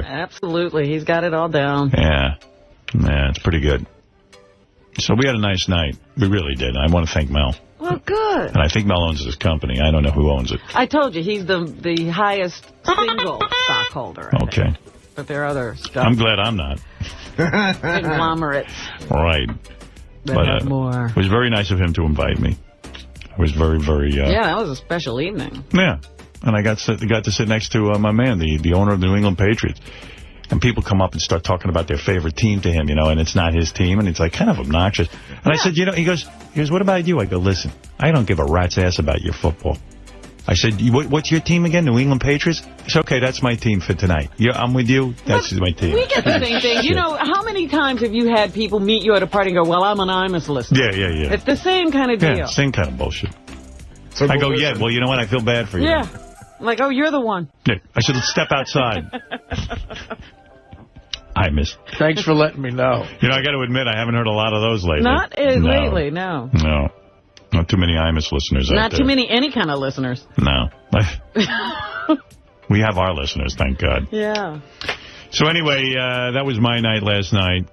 Absolutely. He's got it all down. Yeah. Yeah, it's pretty good. So we had a nice night. We really did. I want to thank Mel. Well, good. And I think Mel owns this company. I don't know who owns it. I told you, he's the highest single stockholder. I think. But there are other stuff. I'm glad I'm not. Conglomerates. Right. But more. It was very nice of him to invite me. It was very, very... yeah, that was a special evening. Yeah. And I got to sit next to my man, the owner of the New England Patriots. And people come up and start talking about their favorite team to him, and it's not his team. And it's like kind of obnoxious. And I said, he goes, what about you? I go, listen, I don't give a rat's ass about your football. I said, what's your team again? New England Patriots? He said, okay, that's my team for tonight. I'm with you. That's my team. We get the same thing. How many times have you had people meet you at a party and go, well, I'm an Imus listener? Yeah. It's the same kind of deal. Yeah, same kind of bullshit. So I go, well, you know what? I feel bad for you. Yeah. I'm like, oh, you're the one. Yeah. I said, let's step outside. Imus. Thanks for letting me know. I got to admit, I haven't heard a lot of those lately. Not lately, no. No. Not too many Imus listeners out there. Not too many any kind of listeners. No. We have our listeners, thank God. Yeah. So anyway, that was my night last night.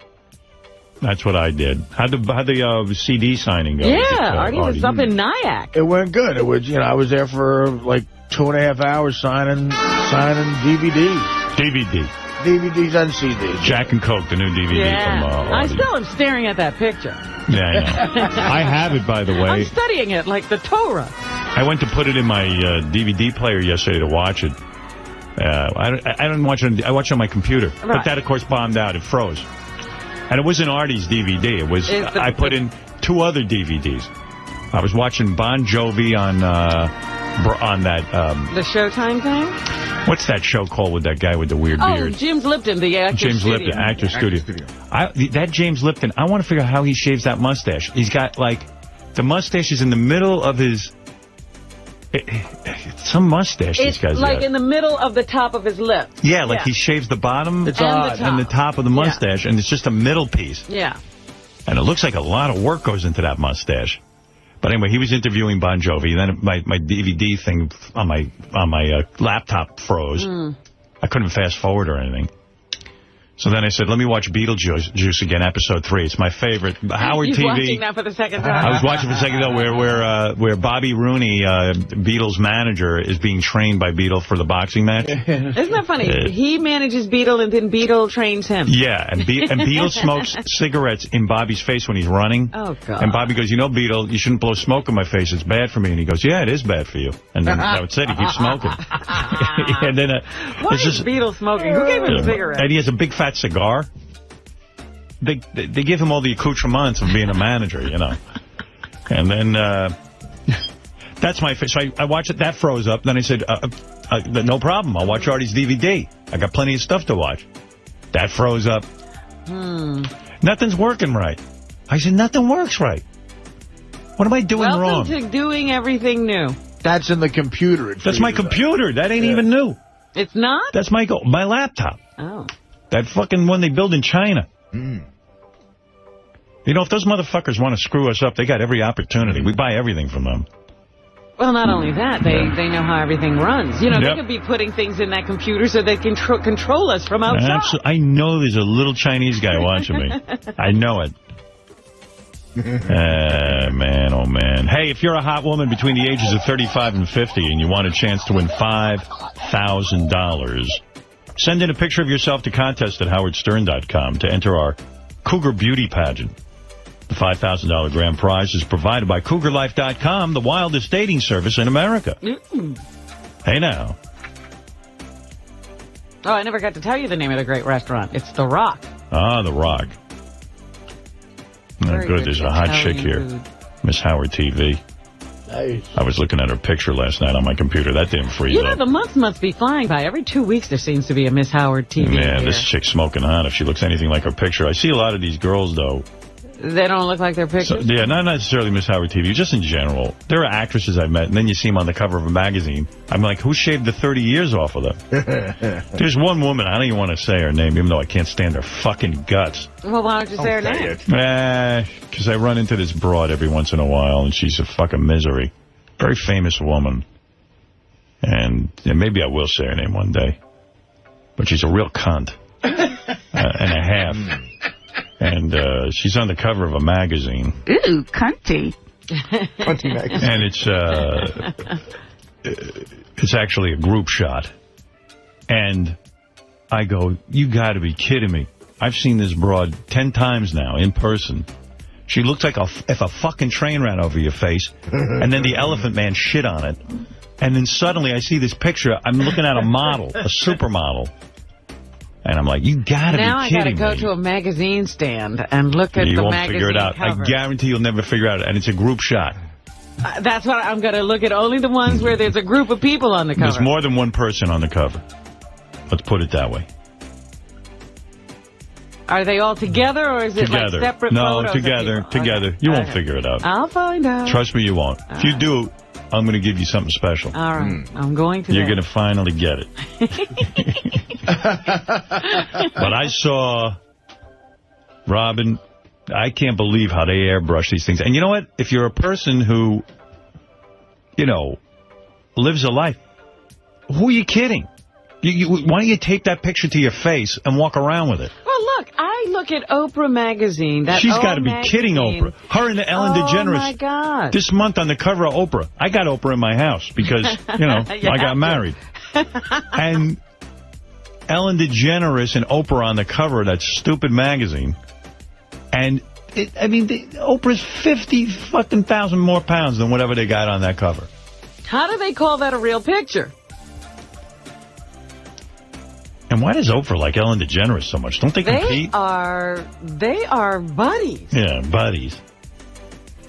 That's what I did. How'd the CD signing go? Yeah, Artie was up in Nyack. It went good. It was, I was there for like 2.5 hours signing DVDs. DVDs and CDs. Jack and Coke, the new DVD from Artie. I still am staring at that picture. Yeah, I know. I have it, by the way. I'm studying it like the Torah. I went to put it in my DVD player yesterday to watch it. I didn't watch it. I watched it on my computer. Right. But that, of course, bombed out. It froze. And it wasn't Artie's DVD. It was. I put in 2 other DVDs. I was watching Bon Jovi on that... the Showtime thing? What's that show called with that guy with the weird beard? James Lipton, the actor James studio. Lipton, actor studio. That James Lipton, I want to figure out how he shaves that mustache. He's got, the mustache is in the middle of his... some mustache this guy's got. In the middle of the top of his lip. Yeah, he shaves the bottom and the top of the mustache, and it's just a middle piece. Yeah. And it looks like a lot of work goes into that mustache. But anyway, he was interviewing Bon Jovi. Then my DVD thing on my laptop froze. I couldn't fast forward or anything. So then I said, let me watch Beetlejuice again, episode 3. It's my favorite. Howard TV. Watching that for the second time. I was watching for the second time where Bobby Rooney, Beetle's manager, is being trained by Beetle for the boxing match. Isn't that funny? He manages Beetle and then Beetle trains him. Yeah, and Beetle smokes cigarettes in Bobby's face when he's running. Oh, God. And Bobby goes, Beetle, you shouldn't blow smoke in my face. It's bad for me. And he goes, yeah, it is bad for you. And then that's it. He keeps smoking. And then why is Beetle smoking? Who gave him a cigarette? And he has a big fat cigar. They give him all the accoutrements of being a manager, And then that's my face. So I watched it. That froze up. Then I said, no problem. I'll watch Artie's DVD. I got plenty of stuff to watch. That froze up. Nothing's working right. I said, nothing works right. What am I doing wrong? Welcome to doing everything new. That's in the computer. That's my computer. That ain't even new. It's not? That's my laptop. Oh. That fucking one they build in China. If those motherfuckers want to screw us up, they got every opportunity. We buy everything from them. Well, not only that, they know how everything runs. They could be putting things in that computer so they can control us from outside. I know there's a little Chinese guy watching me. I know it. Man, oh man. Hey, if you're a hot woman between the ages of 35 and 50 and you want a chance to win $5,000, send in a picture of yourself to contest@howardstern.com to enter our Cougar Beauty Pageant. The $5,000 grand prize is provided by CougarLife.com, the wildest dating service in America. Hey, now. Oh, I never got to tell you the name of the great restaurant. It's The Rock. Ah, The Rock. Oh, good. There's a hot chick here. Miss Howard TV. Nice. I was looking at her picture last night on my computer. That didn't freeze up. The months must be flying by. Every 2 weeks there seems to be a Miss Howard TV. Yeah, this chick's smoking hot if she looks anything like her picture. I see a lot of these girls, though. They don't look like their pictures? Yeah, not necessarily Miss Howard TV, just in general. There are actresses I've met, and then you see them on the cover of a magazine. I'm like, who shaved the 30 years off of them? There's one woman, I don't even want to say her name, even though I can't stand her fucking guts. Well, why don't you say her name? Because I run into this broad every once in a while, and she's a fucking misery. Very famous woman. And maybe I will say her name one day. but she's a real cunt and a half. And she's on the cover of a magazine. Ooh, cunty. Cunty magazine. And it's actually a group shot. And I go, you got to be kidding me. I've seen this broad 10 times now in person. She looks like if a fucking train ran over your face, and then the Elephant Man shit on it. And then suddenly I see this picture. I'm looking at a model, a supermodel. And I'm like, you gotta be kidding me. Now I gotta go to a magazine stand and look at the magazine cover. You won't figure it out. I guarantee you'll never figure it out. And it's a group shot. That's why I'm gonna look at only the ones where there's a group of people on the cover. There's more than one person on the cover. Let's put it that way. Are they all together, or is it like separate photos? No, together. You won't figure it out. I'll find out. Trust me, you won't. If you do, I'm going to give you something special. All right. I'm going to. You're going to finally get it. But I saw, Robin, I can't believe how they airbrush these things. And you know what? If you're a person who, lives a life, who are you kidding? Why don't you tape that picture to your face and walk around with it? Well, look, I look at Oprah magazine. She's got to be kidding Oprah. Her and Ellen DeGeneres. Oh, my God. This month on the cover of Oprah. I got Oprah in my house because, I got married. And Ellen DeGeneres and Oprah on the cover of that stupid magazine. And, Oprah's 50,000 more pounds than whatever they got on that cover. How do they call that a real picture? And why does Oprah like Ellen DeGeneres so much? Don't they compete? They are buddies. Yeah, buddies.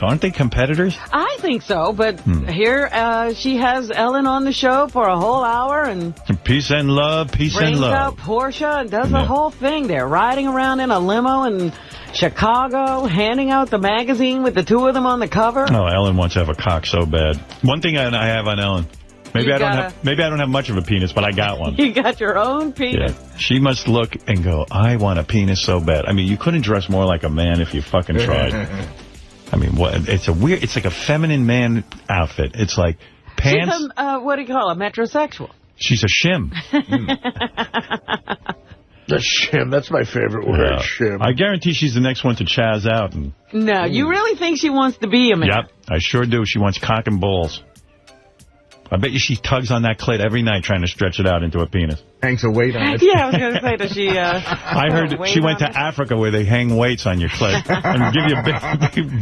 Aren't they competitors? I think so, but here she has Ellen on the show for a whole hour and peace and love, peace and love. Brings out Portia and does the whole thing. They're riding around in a limo in Chicago, handing out the magazine with the two of them on the cover. Oh, Ellen wants to have a cock so bad. One thing I have on Ellen. Maybe I don't have much of a penis, but I got one. You got your own penis. Yeah. She must look and go, I want a penis so bad. You couldn't dress more like a man if you fucking tried. It's like a feminine man outfit. It's like pants. She's what do you call a metrosexual? She's a shim. The shim, that's my favorite word, shim. I guarantee she's the next one to chaz out. No, you really think she wants to be a man? Yep, I sure do. She wants cock and balls. I bet you she tugs on that clit every night trying to stretch it out into a penis. Hangs a weight on it. Yeah, I was going to say, does she... I heard she went to Africa where they hang weights on your clit and give you a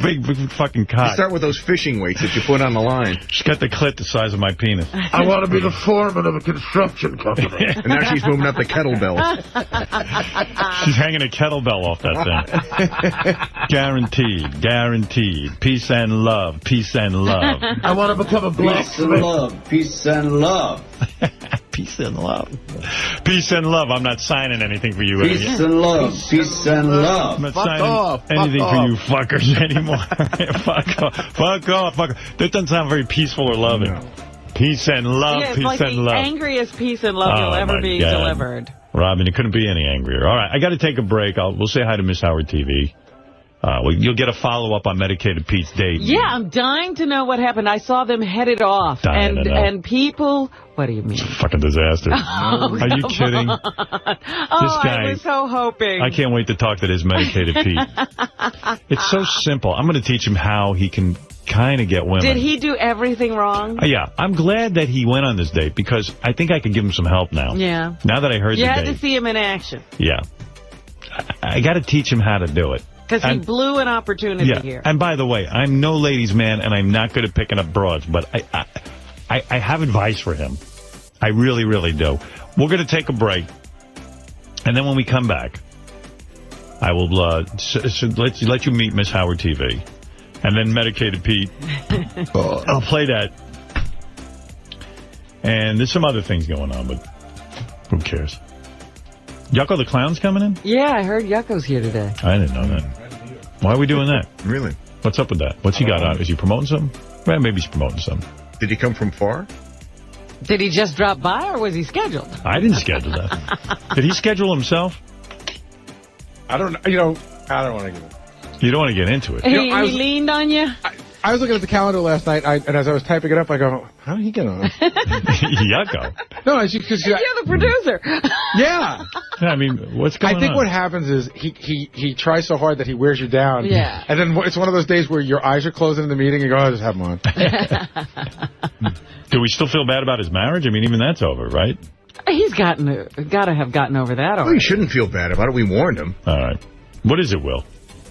big fucking cock. You start with those fishing weights that you put on the line. She's got the clit the size of my penis. I want to be the foreman of a construction company. And now she's moving up the kettlebells. She's hanging a kettlebell off that thing. Guaranteed. Peace and love. Peace and love. I want to become a blacksmith. Peace and love. Peace and love. Peace and love. I'm not signing anything for you. Peace and love. Peace and love. I'm not signing anything for you fuckers anymore. Fuck off. That doesn't sound very peaceful or loving. No. Peace and love. Yeah, peace like and love. The angriest peace and love you'll ever be delivered. Robin, it couldn't be any angrier. All right, I got to take a break. We'll say hi to Miss Howard TV. You'll get a follow-up on Medicated Pete's date. Yeah, I'm dying to know what happened. I saw them headed off. And people... What do you mean? It's a fucking disaster. Are you kidding? This guy, I was so hoping. I can't wait to talk to this Medicated Pete. It's so simple. I'm going to teach him how he can kind of get women. Did he do everything wrong? Yeah. I'm glad that he went on this date because I think I could give him some help now. Yeah. Now that I heard the date. You had to see him in action. Yeah. I got to teach him how to do it. Because he blew an opportunity here. And by the way, I'm no ladies' man, and I'm not good at picking up broads, but I have advice for him. I really, really do. We're going to take a break, and then when we come back, I will let you meet Miss Howard TV, and then Medicated Pete. I'll play that. And there's some other things going on, but who cares? Yucko the Clown's coming in? Yeah, I heard Yucko's here today. I didn't know that. Why are we doing that? Really? What's up with that? What's he got on? Is he promoting something? Well, maybe he's promoting something. Did he come from far? Did he just drop by, or was he scheduled? I didn't schedule that. Did he schedule himself? I don't want to get into it. He leaned on you? I was looking at the calendar last night, and as I was typing it up, I go, how did he get on? Yucko. No, it's because You're the producer. Yeah. I mean, what's going on? I think what happens is he tries so hard that he wears you down. Yeah. And then it's one of those days where your eyes are closing in the meeting, and you go, just have him on. Do we still feel bad about his marriage? I mean, even that's over, right? He's got to have gotten over that already. Well, he shouldn't feel bad about it. We warned him. All right. What is it, Will?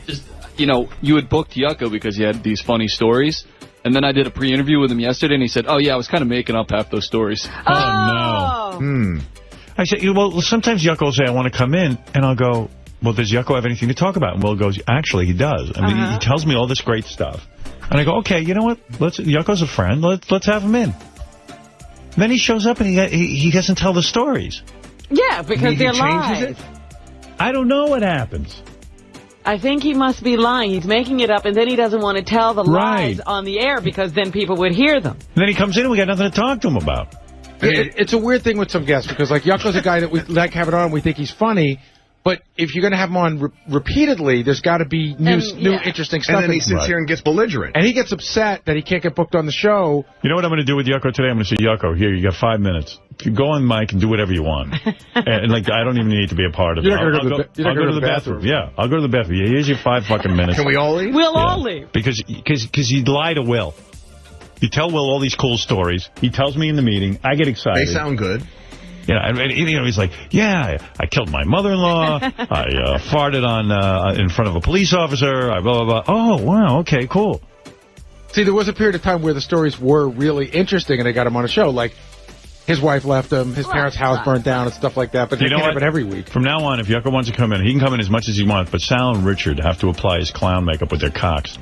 Just, you had booked Yucko because he had these funny stories. And then I did a pre-interview with him yesterday, and he said, oh, yeah, I was kind of making up half those stories. Oh, no. I said, well, sometimes Yucko will say, I want to come in, and I'll go, well, does Yucko have anything to talk about? And Will goes, actually, he does. I mean, he tells me all this great stuff. And I go, okay, you know what? Yucko's a friend. Let's have him in. Then he shows up, and he doesn't tell the stories. Yeah, because they're lies. I don't know what happens. I think he must be lying. He's making it up, and then he doesn't want to tell the lies on the air because then people would hear them. And then he comes in, and we got nothing to talk to him about. It's a weird thing with some guests because, like, Yucko's a guy that we like having on. We think he's funny. But if you're going to have him on repeatedly, there's got to be new interesting stuff. And then he sits here and gets belligerent. And he gets upset that he can't get booked on the show. You know what I'm going to do with Yucko today? I'm going to say, Yucko, here, you got 5 minutes. Go on mic and do whatever you want. and I don't even need to be a part of it. I'll go to the bathroom. Yeah, I'll go to the bathroom. Yeah, here's your 5 fucking minutes. Can we all leave? We'll all leave. Because you lie to Will. You tell Will all these cool stories. He tells me in the meeting. I get excited. They sound good. He's like, yeah, I killed my mother-in-law. I farted on in front of a police officer. I blah, blah, blah. Oh, wow, okay, cool. See, there was a period of time where the stories were really interesting, and they got him on a show. Like, his wife left him, his parents' house burnt down, and stuff like that. But they can't happen every week. From now on, if Yucko wants to come in, he can come in as much as he wants. But Sal and Richard have to apply his clown makeup with their cocks.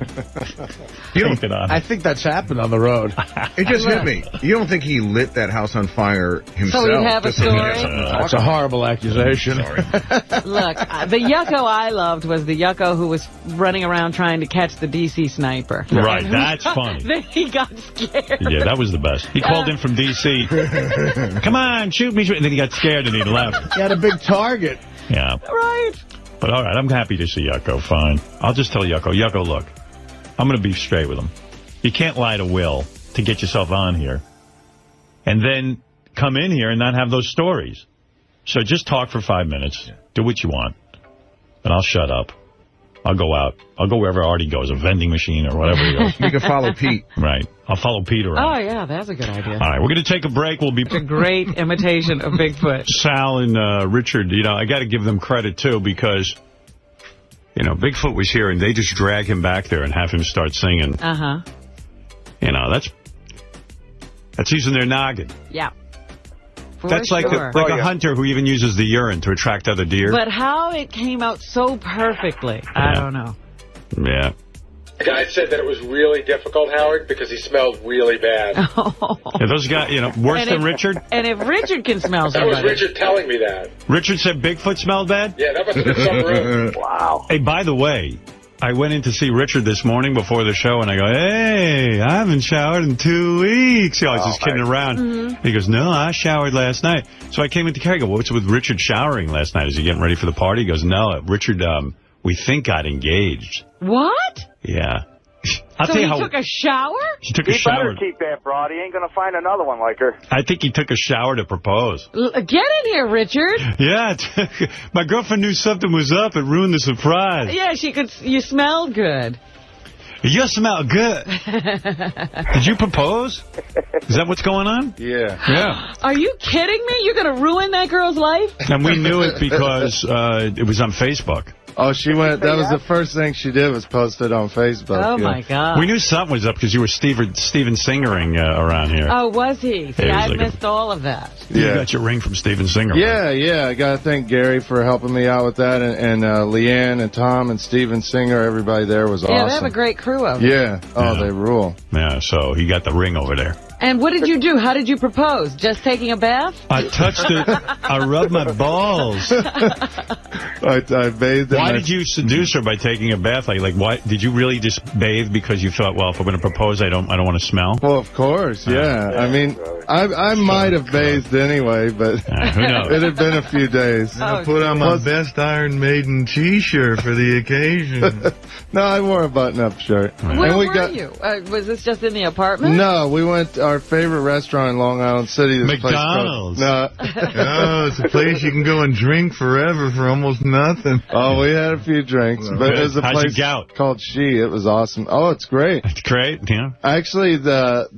I think that's happened on the road. It just hit me. You don't think he lit that house on fire himself? So he'd have a story? That's a horrible accusation. Sorry. Look, the Yucko I loved was the Yucko who was running around trying to catch the D.C. sniper. Right, that's funny. Then he got scared. Yeah, that was the best. He called in from D.C. Come on, shoot me. And then he got scared and he left. He had a big target. Yeah. Right. But all right, I'm happy to see Yucko. Fine. I'll just tell Yucko, look, I'm going to be straight with him. You can't lie to Will to get yourself on here and then come in here and not have those stories. So just talk for 5 minutes. Do what you want. And I'll shut up. I'll go out. I'll go wherever Artie goes, a vending machine or whatever he goes. You can follow Pete. Right. I'll follow Pete around. Oh, yeah, that's a good idea. All right, we're going to take a break. We'll be... It's a great imitation of Bigfoot. Sal and Richard, I got to give them credit, too, because, Bigfoot was here, and they just drag him back there and have him start singing. Uh-huh. That's using their noggin. Yeah. That's like a hunter who even uses the urine to attract other deer. But how it came out so perfectly, I don't know. Yeah. The guy said that it was really difficult, Howard, because he smelled really bad. Yeah, those guys, worse than Richard? And if Richard can smell somebody. That was Richard telling me that. Richard said Bigfoot smelled bad? Yeah, that must have been some room. Wow. Hey, by the way, I went in to see Richard this morning before the show, and I go, hey, I haven't showered in 2 weeks. I was just kidding around. Mm-hmm. He goes, no, I showered last night. So I came into Kerry. I go, what's with Richard showering last night? Is he getting ready for the party? He goes, no, Richard, we think got engaged. What? Yeah. So he took a shower? He took a shower. He better keep that broad. He ain't going to find another one like her. I think he took a shower to propose. Get in here, Richard. Yeah. My girlfriend knew something was up. It ruined the surprise. Yeah, you smelled good. You smell good. Did you propose? Is that what's going on? Yeah. Yeah. Are you kidding me? You're going to ruin that girl's life? And we knew it because it was on Facebook. Oh, she went. That was the first thing she did was post it on Facebook. Oh, my God. We knew something was up because you were Steven Singering around here. Oh, was he? See, I missed all of that. You got your ring from Steven Singer. Yeah, right? Yeah. I got to thank Gary for helping me out with that, and Leanne and Tom and Steven Singer. Everybody there was awesome. Yeah, they have a great crew over there. Yeah. Oh, they rule. Yeah, so he got the ring over there. And what did you do? How did you propose? Just taking a bath? I touched it. I rubbed my balls. I bathed. Why did you seduce her by taking a bath? Like, why did you really just bathe because you thought, well, if I'm going to propose, I don't want to smell? Well, of course, yeah. I mean, I might have bathed anyway, but who knows? It had been a few days. I put on my best Iron Maiden T-shirt for the occasion. No, I wore a button-up shirt. Where were you? Was this just in the apartment? No, we went to our favorite restaurant in Long Island City. This McDonald's. No. Oh, it's a place you can go and drink forever for almost nothing. Oh, we had a few drinks, but it was a place called She. It was awesome. Oh, it's great. It's great, yeah. Actually,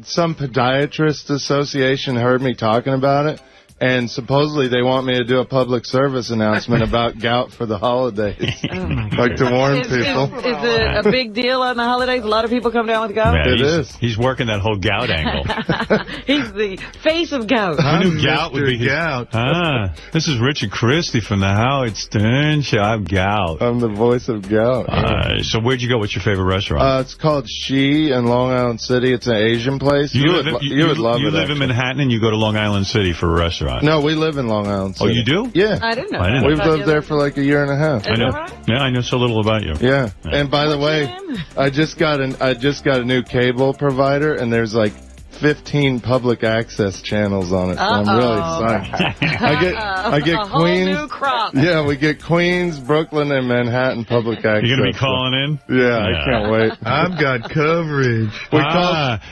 some podiatrist association heard me talking about it, and supposedly they want me to do a public service announcement about gout for the holidays. Like to warn people. Is it a big deal on the holidays? A lot of people come down with gout? Yeah, it is. He's working that whole gout angle. He's the face of gout. Who knew gout would be his... gout. This is Richard Christie from the Howard Stern Show. I'm gout. I'm the voice of gout. So where'd you go? What's your favorite restaurant? It's called She in Long Island City. It's an Asian place. You would love it. You live in Manhattan and you go to Long Island City for a restaurant. No, we live in Long Island City. Oh, you do? Yeah. I didn't know. We've lived there for like a year and a half. I know. Right? Yeah, I know so little about you. Yeah. And by the way, I just got a new cable provider, and there's like 15 public access channels on it, so I'm really excited. I get a Queens. Whole new crop. Yeah, we get Queens, Brooklyn, and Manhattan public access. You're going to be calling in? Yeah, I can't wait. I've got coverage.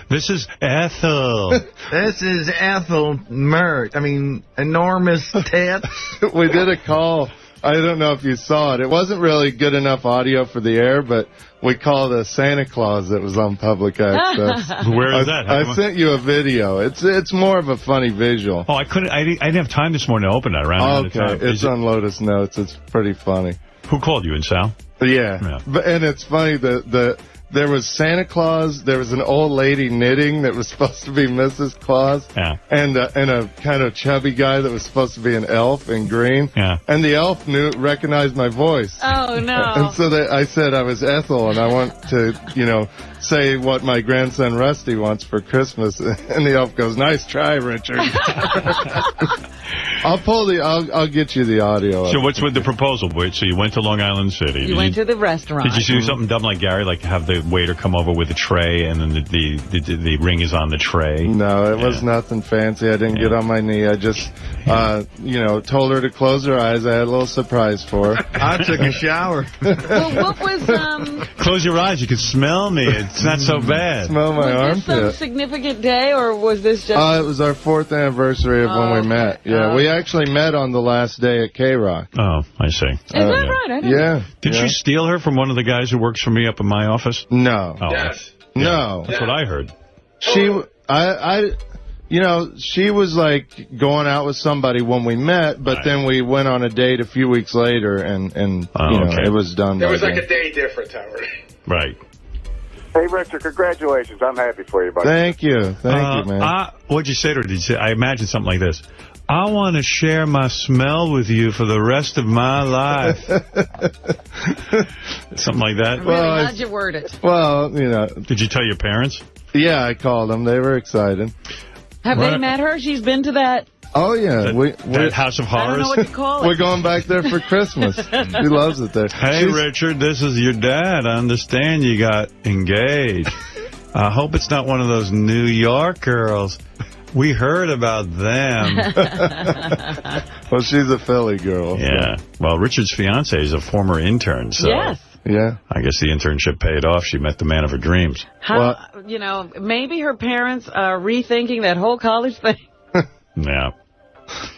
This is Ethel. This is Ethel Mert. I mean, enormous tits. We did a call. I don't know if you saw it. It wasn't really good enough audio for the air, but we called a Santa Claus that was on public access. Where is that? I sent you a video. It's more of a funny visual. Oh, I didn't have time this morning to open that around. Okay, it's on Lotus Notes. It's pretty funny. Who called you, in Sal? Yeah. And it's funny that there was Santa Claus, there was an old lady knitting that was supposed to be Mrs. Claus, and a kind of chubby guy that was supposed to be an elf in green, and the elf recognized my voice. Oh, no. And so I said I was Ethel, and I want to, say what my grandson Rusty wants for Christmas, and the elf goes, "Nice try, Richard." I'll get you the audio. So what's with the proposal? So you went to Long Island City. You went to the restaurant. Did you do something dumb like Gary, like have the waiter come over with a tray and then the ring is on the tray? No, it was nothing fancy. I didn't get on my knee. I just, told her to close her eyes. I had a little surprise for her. I took a shower. Well, what was... Close your eyes. You can smell me. It's not so bad. Smell my armpit. Was this some significant day, or was this just... it was our 4th anniversary of when we met. Yeah, we actually met on the last day at K-Rock. Oh, I see. Is that right? I didn't Did you steal her from one of the guys who works for me up in my office? No. Oh, Yes. No. That's what I heard. She was like going out with somebody when we met, but then we went on a date a few weeks later, and it was done. There was like a day difference, Howard. Right. Hey, Richard, congratulations. I'm happy for you, buddy. Thank you. Thank you, man. What'd you say to her? Did you say, I imagine something like this. I want to share my smell with you for the rest of my life. Something like that? Really, how'd you word it? Well, Did you tell your parents? Yeah, I called them. They were excited. Have they met her? She's been to that... Oh, yeah. That House of Horrors? I don't know what to call it. We're going back there for Christmas. She loves it there. Hey, Richard, this is your dad. I understand you got engaged. I hope it's not one of those New York girls. We heard about them. Well, she's a Philly girl. Yeah. Well, Richard's fiance is a former intern, so... Yes. Yeah. I guess the internship paid off. She met the man of her dreams. Maybe her parents are rethinking that whole college thing. Yeah.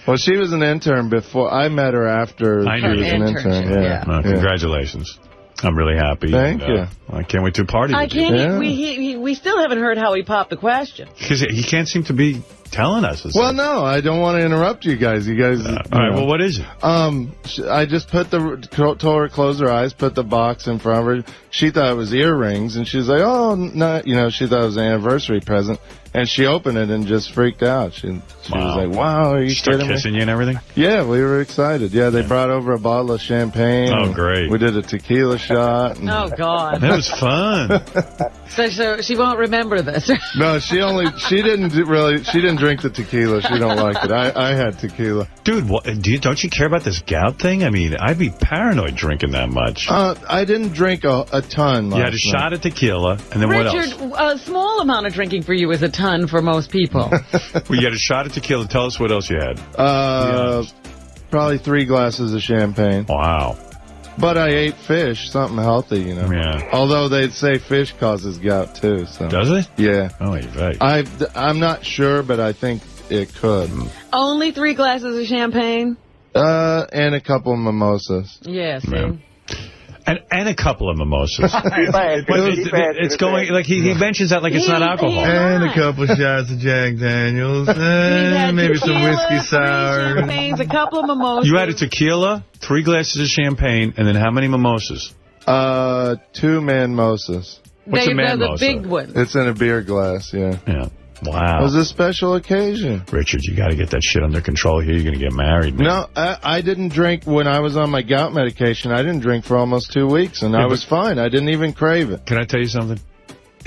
Well, she was an intern before. I met her after she was an intern. Yeah. Well, congratulations. I'm really happy. Thank you. I can't wait to party with you. We still haven't heard how he popped the question. Because he can't seem to be telling us. Well, no, I don't want to interrupt you guys. You guys. All right. Well, what is it? I just told her to close her eyes, put the box in front of her. She thought it was earrings, and she was like, "Oh, no," she thought it was an anniversary present. And she opened it and just freaked out. She was like, wow, are you Start kidding me? kissing you and everything? Yeah, we were excited. Yeah, they brought over a bottle of champagne. Oh, great. We did a tequila shot. And Oh, God. That was fun. So she won't remember this. No, she didn't drink the tequila. She don't like it. I had tequila. Dude, don't you care about this gout thing? I mean, I'd be paranoid drinking that much. I didn't drink a ton last You had a shot of tequila, and then what else? Richard, a small amount of drinking for you is a ton for most people. Well, you had a shot of tequila. Tell us what else you had. Probably 3 glasses of champagne. Wow. But I ate fish, something healthy, you know. Yeah. Although they'd say fish causes gout, too. So. Does it? Yeah. Oh, you're right. I'm not sure, but I think it could. Only 3 glasses of champagne? And a couple of mimosas. Yeah, see. Yeah. And a couple of mimosas. It's going, like, he mentions that like it's not alcohol. And a couple shots of Jack Daniels. And maybe some whiskey sour. Champagnes, a couple of mimosas. You had a tequila, 3 glasses of champagne, and then how many mimosas? 2 manmosas. What's a They're the mimosa? big ones. It's in a beer glass, yeah. Yeah. Wow. It was a special occasion. Richard, you got to get that shit under control here. You're going to get married, man. No, I didn't drink when I was on my gout medication. I didn't drink for almost 2 weeks, and I was fine. I didn't even crave it. Can I tell you something?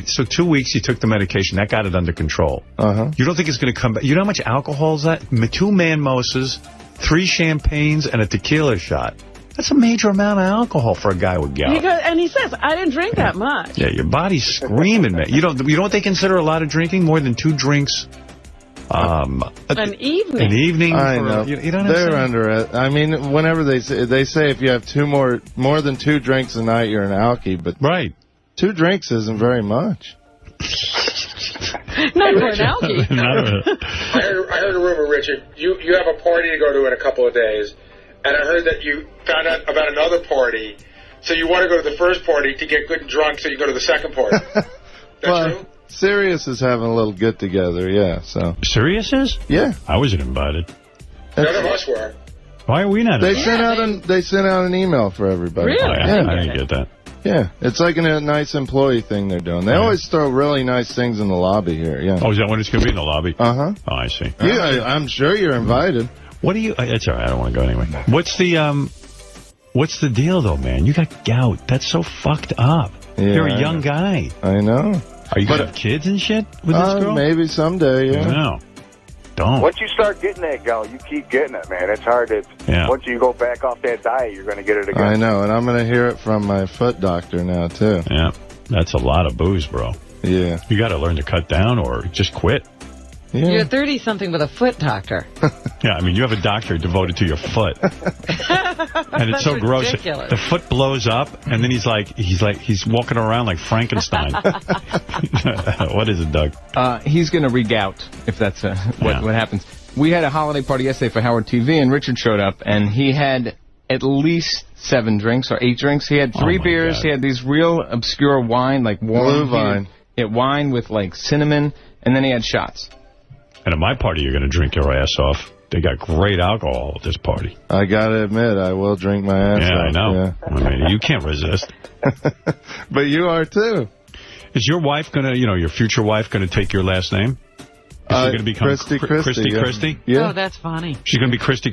So 2 weeks you took the medication. That got it under control. Uh-huh. You don't think it's going to come back? You know how much alcohol is that? 2 mimosas, 3 champagnes, and a tequila shot. That's a major amount of alcohol for a guy with gout. And he says, I didn't drink that much. Yeah, your body's screaming, man. You don't what they consider a lot of drinking? More than 2 drinks? An evening. An evening? I know. You know what I'm They're saying? under it. I mean, whenever they say if you have more than 2 drinks a night, you're an alkie. But right. 2 drinks isn't very much. Not for an alkie. I heard a rumor, Richard. You have a party to go to in a couple of days, and I heard that you found out about another party, so you want to go to the first party to get good and drunk so you go to the second party. That's true? Sirius is having a little get-together, yeah. So Sirius is? Yeah. I wasn't invited. None of us were. Why are we not invited? They sent out an email for everybody. Really? Oh, yeah, I didn't get that. Yeah, it's like a nice employee thing they're doing. They always throw really nice things in the lobby here, yeah. Oh, is that when it's going to be in the lobby? Uh-huh. Oh, I see. Yeah, I'm sure you're invited. What do you... It's all right, I don't want to go anyway. What's the deal, though, man? You got gout. That's so fucked up. Yeah, You're a young guy. I know. Are you going to have kids and shit with this girl? Maybe someday, yeah. No. Don't. Once you start getting that gout, you keep getting it, man. It's hard to... Yeah. Once you go back off that diet, you're going to get it again. I know, and I'm going to hear it from my foot doctor now, too. Yeah. That's a lot of booze, bro. Yeah. You got to learn to cut down or just quit. Yeah. You're 30-something with a foot doctor. Yeah, I mean, you have a doctor devoted to your foot. And it's so gross. Ridiculous. The foot blows up, and then he's walking around like Frankenstein. What is it, Doug? He's going to re-gout, if that's what happens. We had a holiday party yesterday for Howard TV, and Richard showed up, and he had at least 7 drinks or 8 drinks. He had 3 beers. God. He had these real obscure wine, like warm blue vine. He had wine with, like, cinnamon, and then he had shots. And at my party, you're going to drink your ass off. They got great alcohol at this party. I got to admit, I will drink my ass off. Yeah, I know. Yeah. I mean, you can't resist. But you are, too. Is your wife going to, your future wife going to take your last name? Is she going to become Christy? Yeah. Oh, that's funny. She's going to be Christy.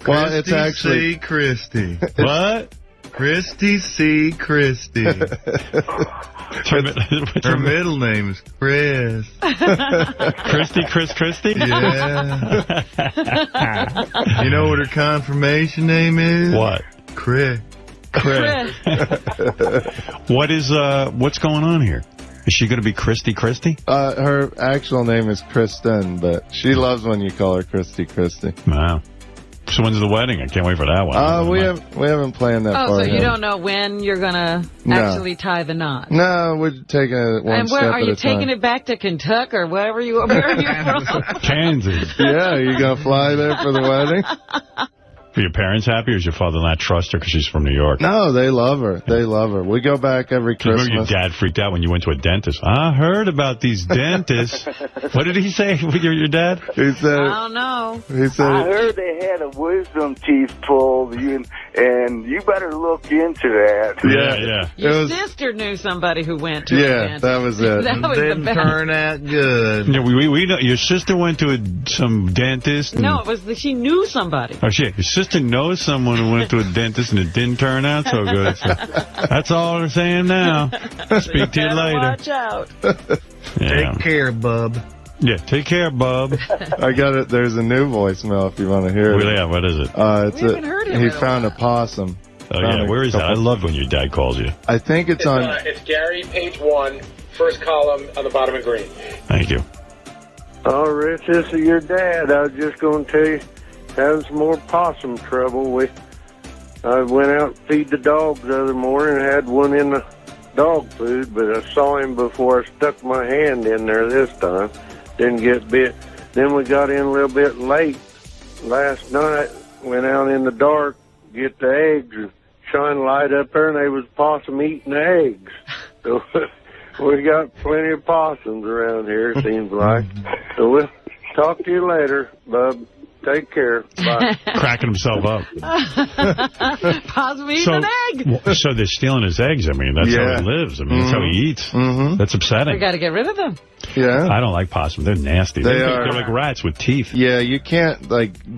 Well, it's actually... C. Christy. What? Christy C. Christy. Her middle name is Chris. Christy? Yeah. You know what her confirmation name is? What? Chris. What's going on here? Is she going to be Christy? Her actual name is Kristen, but she loves when you call her Christy. Wow. So when's the wedding? I can't wait for that one. We haven't planned that far. Oh, so you don't know when you're going to actually tie the knot? No, we're taking it one step at a time. Are you taking it back to Kentucky or where are you from? Kansas. Yeah, are you going to fly there for the wedding? Are your parents happy, or does your father not trust her because she's from New York? No, they love her. They love her. We go back every Christmas. Remember your dad freaked out when you went to a dentist. I heard about these dentists. What did he say with your dad? He said, I don't know. He said, I heard they had a wisdom teeth pulled, and you better look into that. Yeah. Your sister knew somebody who went to a dentist. That was it. That was Didn't turn out good. Yeah, we know your sister went to some dentist. No, it was she knew somebody. Oh, shit. Your sister knows someone who went to a dentist and it didn't turn out so good. So that's all they're saying now. Speak to you later. Watch out. Take care, bub. Yeah, take care, bub. I got it. There's a new voicemail if you want to hear it. Yeah, what is it? It's We haven't heard him he in a found a while. possum. Oh, yeah, where is that? I love when your dad calls you. I think it's on... It's Gary, page 1, first column on the bottom of green. Thank you. Oh, Rich, this is your dad. I was just going to tell you, having some more possum trouble. I went out to feed the dogs the other morning and had one in the dog food, but I saw him before I stuck my hand in there this time. Didn't get bit. Then we got in a little bit late last night, went out in the dark, get the eggs, and shine a light up there, and they was possum eating the eggs. So we got plenty of possums around here, it seems like. So we'll talk to you later, bub. Take care. Bye. Cracking himself up. Possum eating an egg. So they're stealing his eggs. I mean, that's how he lives. I mean, that's how he eats. That's upsetting. We got to get rid of them. Yeah. I don't like possums. They're nasty. They're like rats with teeth. Yeah, you can't,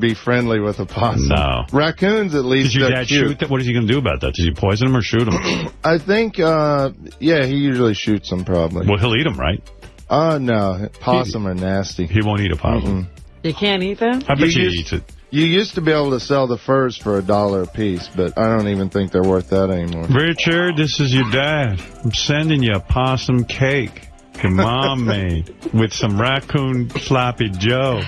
be friendly with a possum. No. Raccoons, at least, Did your dad shoot them? What is he going to do about that? Does he poison them or shoot them? I think, he usually shoots them, probably. Well, he'll eat them, right? No. Possum are nasty. He won't eat a possum. You can't eat them? I bet he eats it. You used to be able to sell the furs for $1 a piece, but I don't even think they're worth that anymore. Richard, this is your dad. I'm sending you a possum cake your mom made with some raccoon sloppy Joe.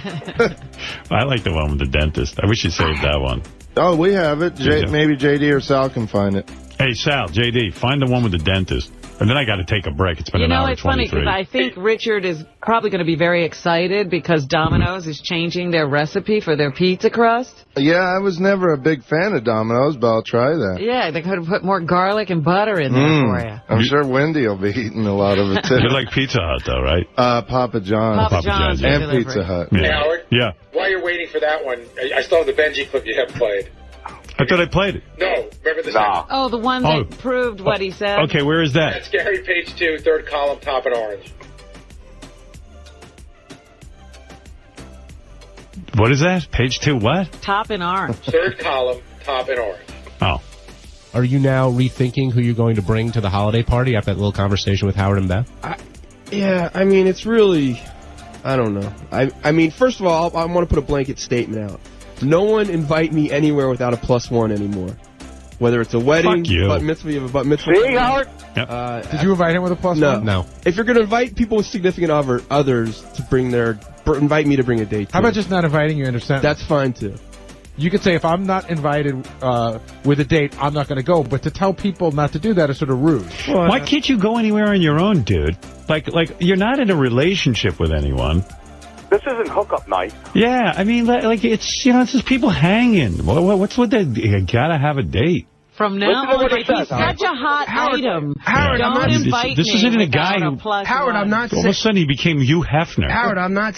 I like the one with the dentist. I wish you saved that one. Oh, we have it. Maybe JD or Sal can find it. Hey, Sal, JD, find the one with the dentist. And then I got to take a break. It's been an hour and 23. It's funny because I think Richard is probably going to be very excited because Domino's is changing their recipe for their pizza crust. Yeah, I was never a big fan of Domino's, but I'll try that. Yeah, they could have put more garlic and butter in there for you. I'm sure Wendy will be eating a lot of it, too. You like Pizza Hut, though, right? Papa John's. Papa John's and delivery. Pizza Hut. Yeah. Hey, Howard? Yeah. While you're waiting for that one, I still have the Benji clip you haven't played. I thought I played it. No, remember the second? Oh, the one that proved what he said? Okay, where is that? That's Gary, page 2, third column, top in orange. What is that? Page 2 what? Top in orange. Third column, top in orange. Oh. Are you now rethinking who you're going to bring to the holiday party after that little conversation with Howard and Beth? Yeah, I mean, it's really... I don't know. I mean, first of all, I want to put a blanket statement out. No one invite me anywhere without a +1 anymore. Whether it's a wedding, bat mitzvah, you have a bat mitzvah. See, Howard? Yep. Did you invite him with a +1? No. If you're going to invite people with significant others to invite me to bring a date. How about just not inviting you in a sentence? That's fine, too. You could say, if I'm not invited with a date, I'm not going to go. But to tell people not to do that is sort of rude. Why can't you go anywhere on your own, dude? Like you're not in a relationship with anyone. This isn't hookup night. Yeah, I mean, like, it's, it's just people hanging. What's with that? You gotta have a date. From now on, he's such a hot item. Howard, don't invite this me isn't a guy without who... a +1. Howard, I'm not All of a sudden, he became Hugh Hefner. Howard, I'm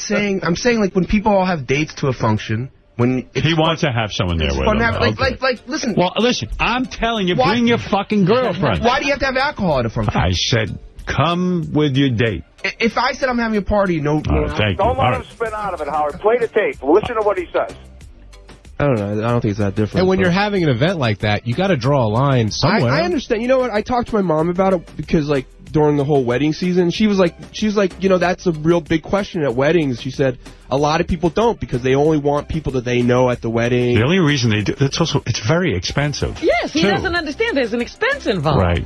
saying, like, when people all have dates to a function, when he wants to have someone there with him. Like, listen. Well, listen, I'm telling you, bring your fucking girlfriend. Why do you have to have alcohol at a function? I said, come with your date. If I said I'm having a party, no. Thank you. Don't let him spin out of it, Howard. Play the tape. Listen to what he says. I don't know. I don't think it's that different. And when you're having an event like that, you got to draw a line somewhere. I understand. You know what? I talked to my mom about it because, like, during the whole wedding season, she was like, that's a real big question at weddings. She said a lot of people don't because they only want people that they know at the wedding. The only reason they do, it's very expensive. Yes, he doesn't understand there's an expense involved. Right.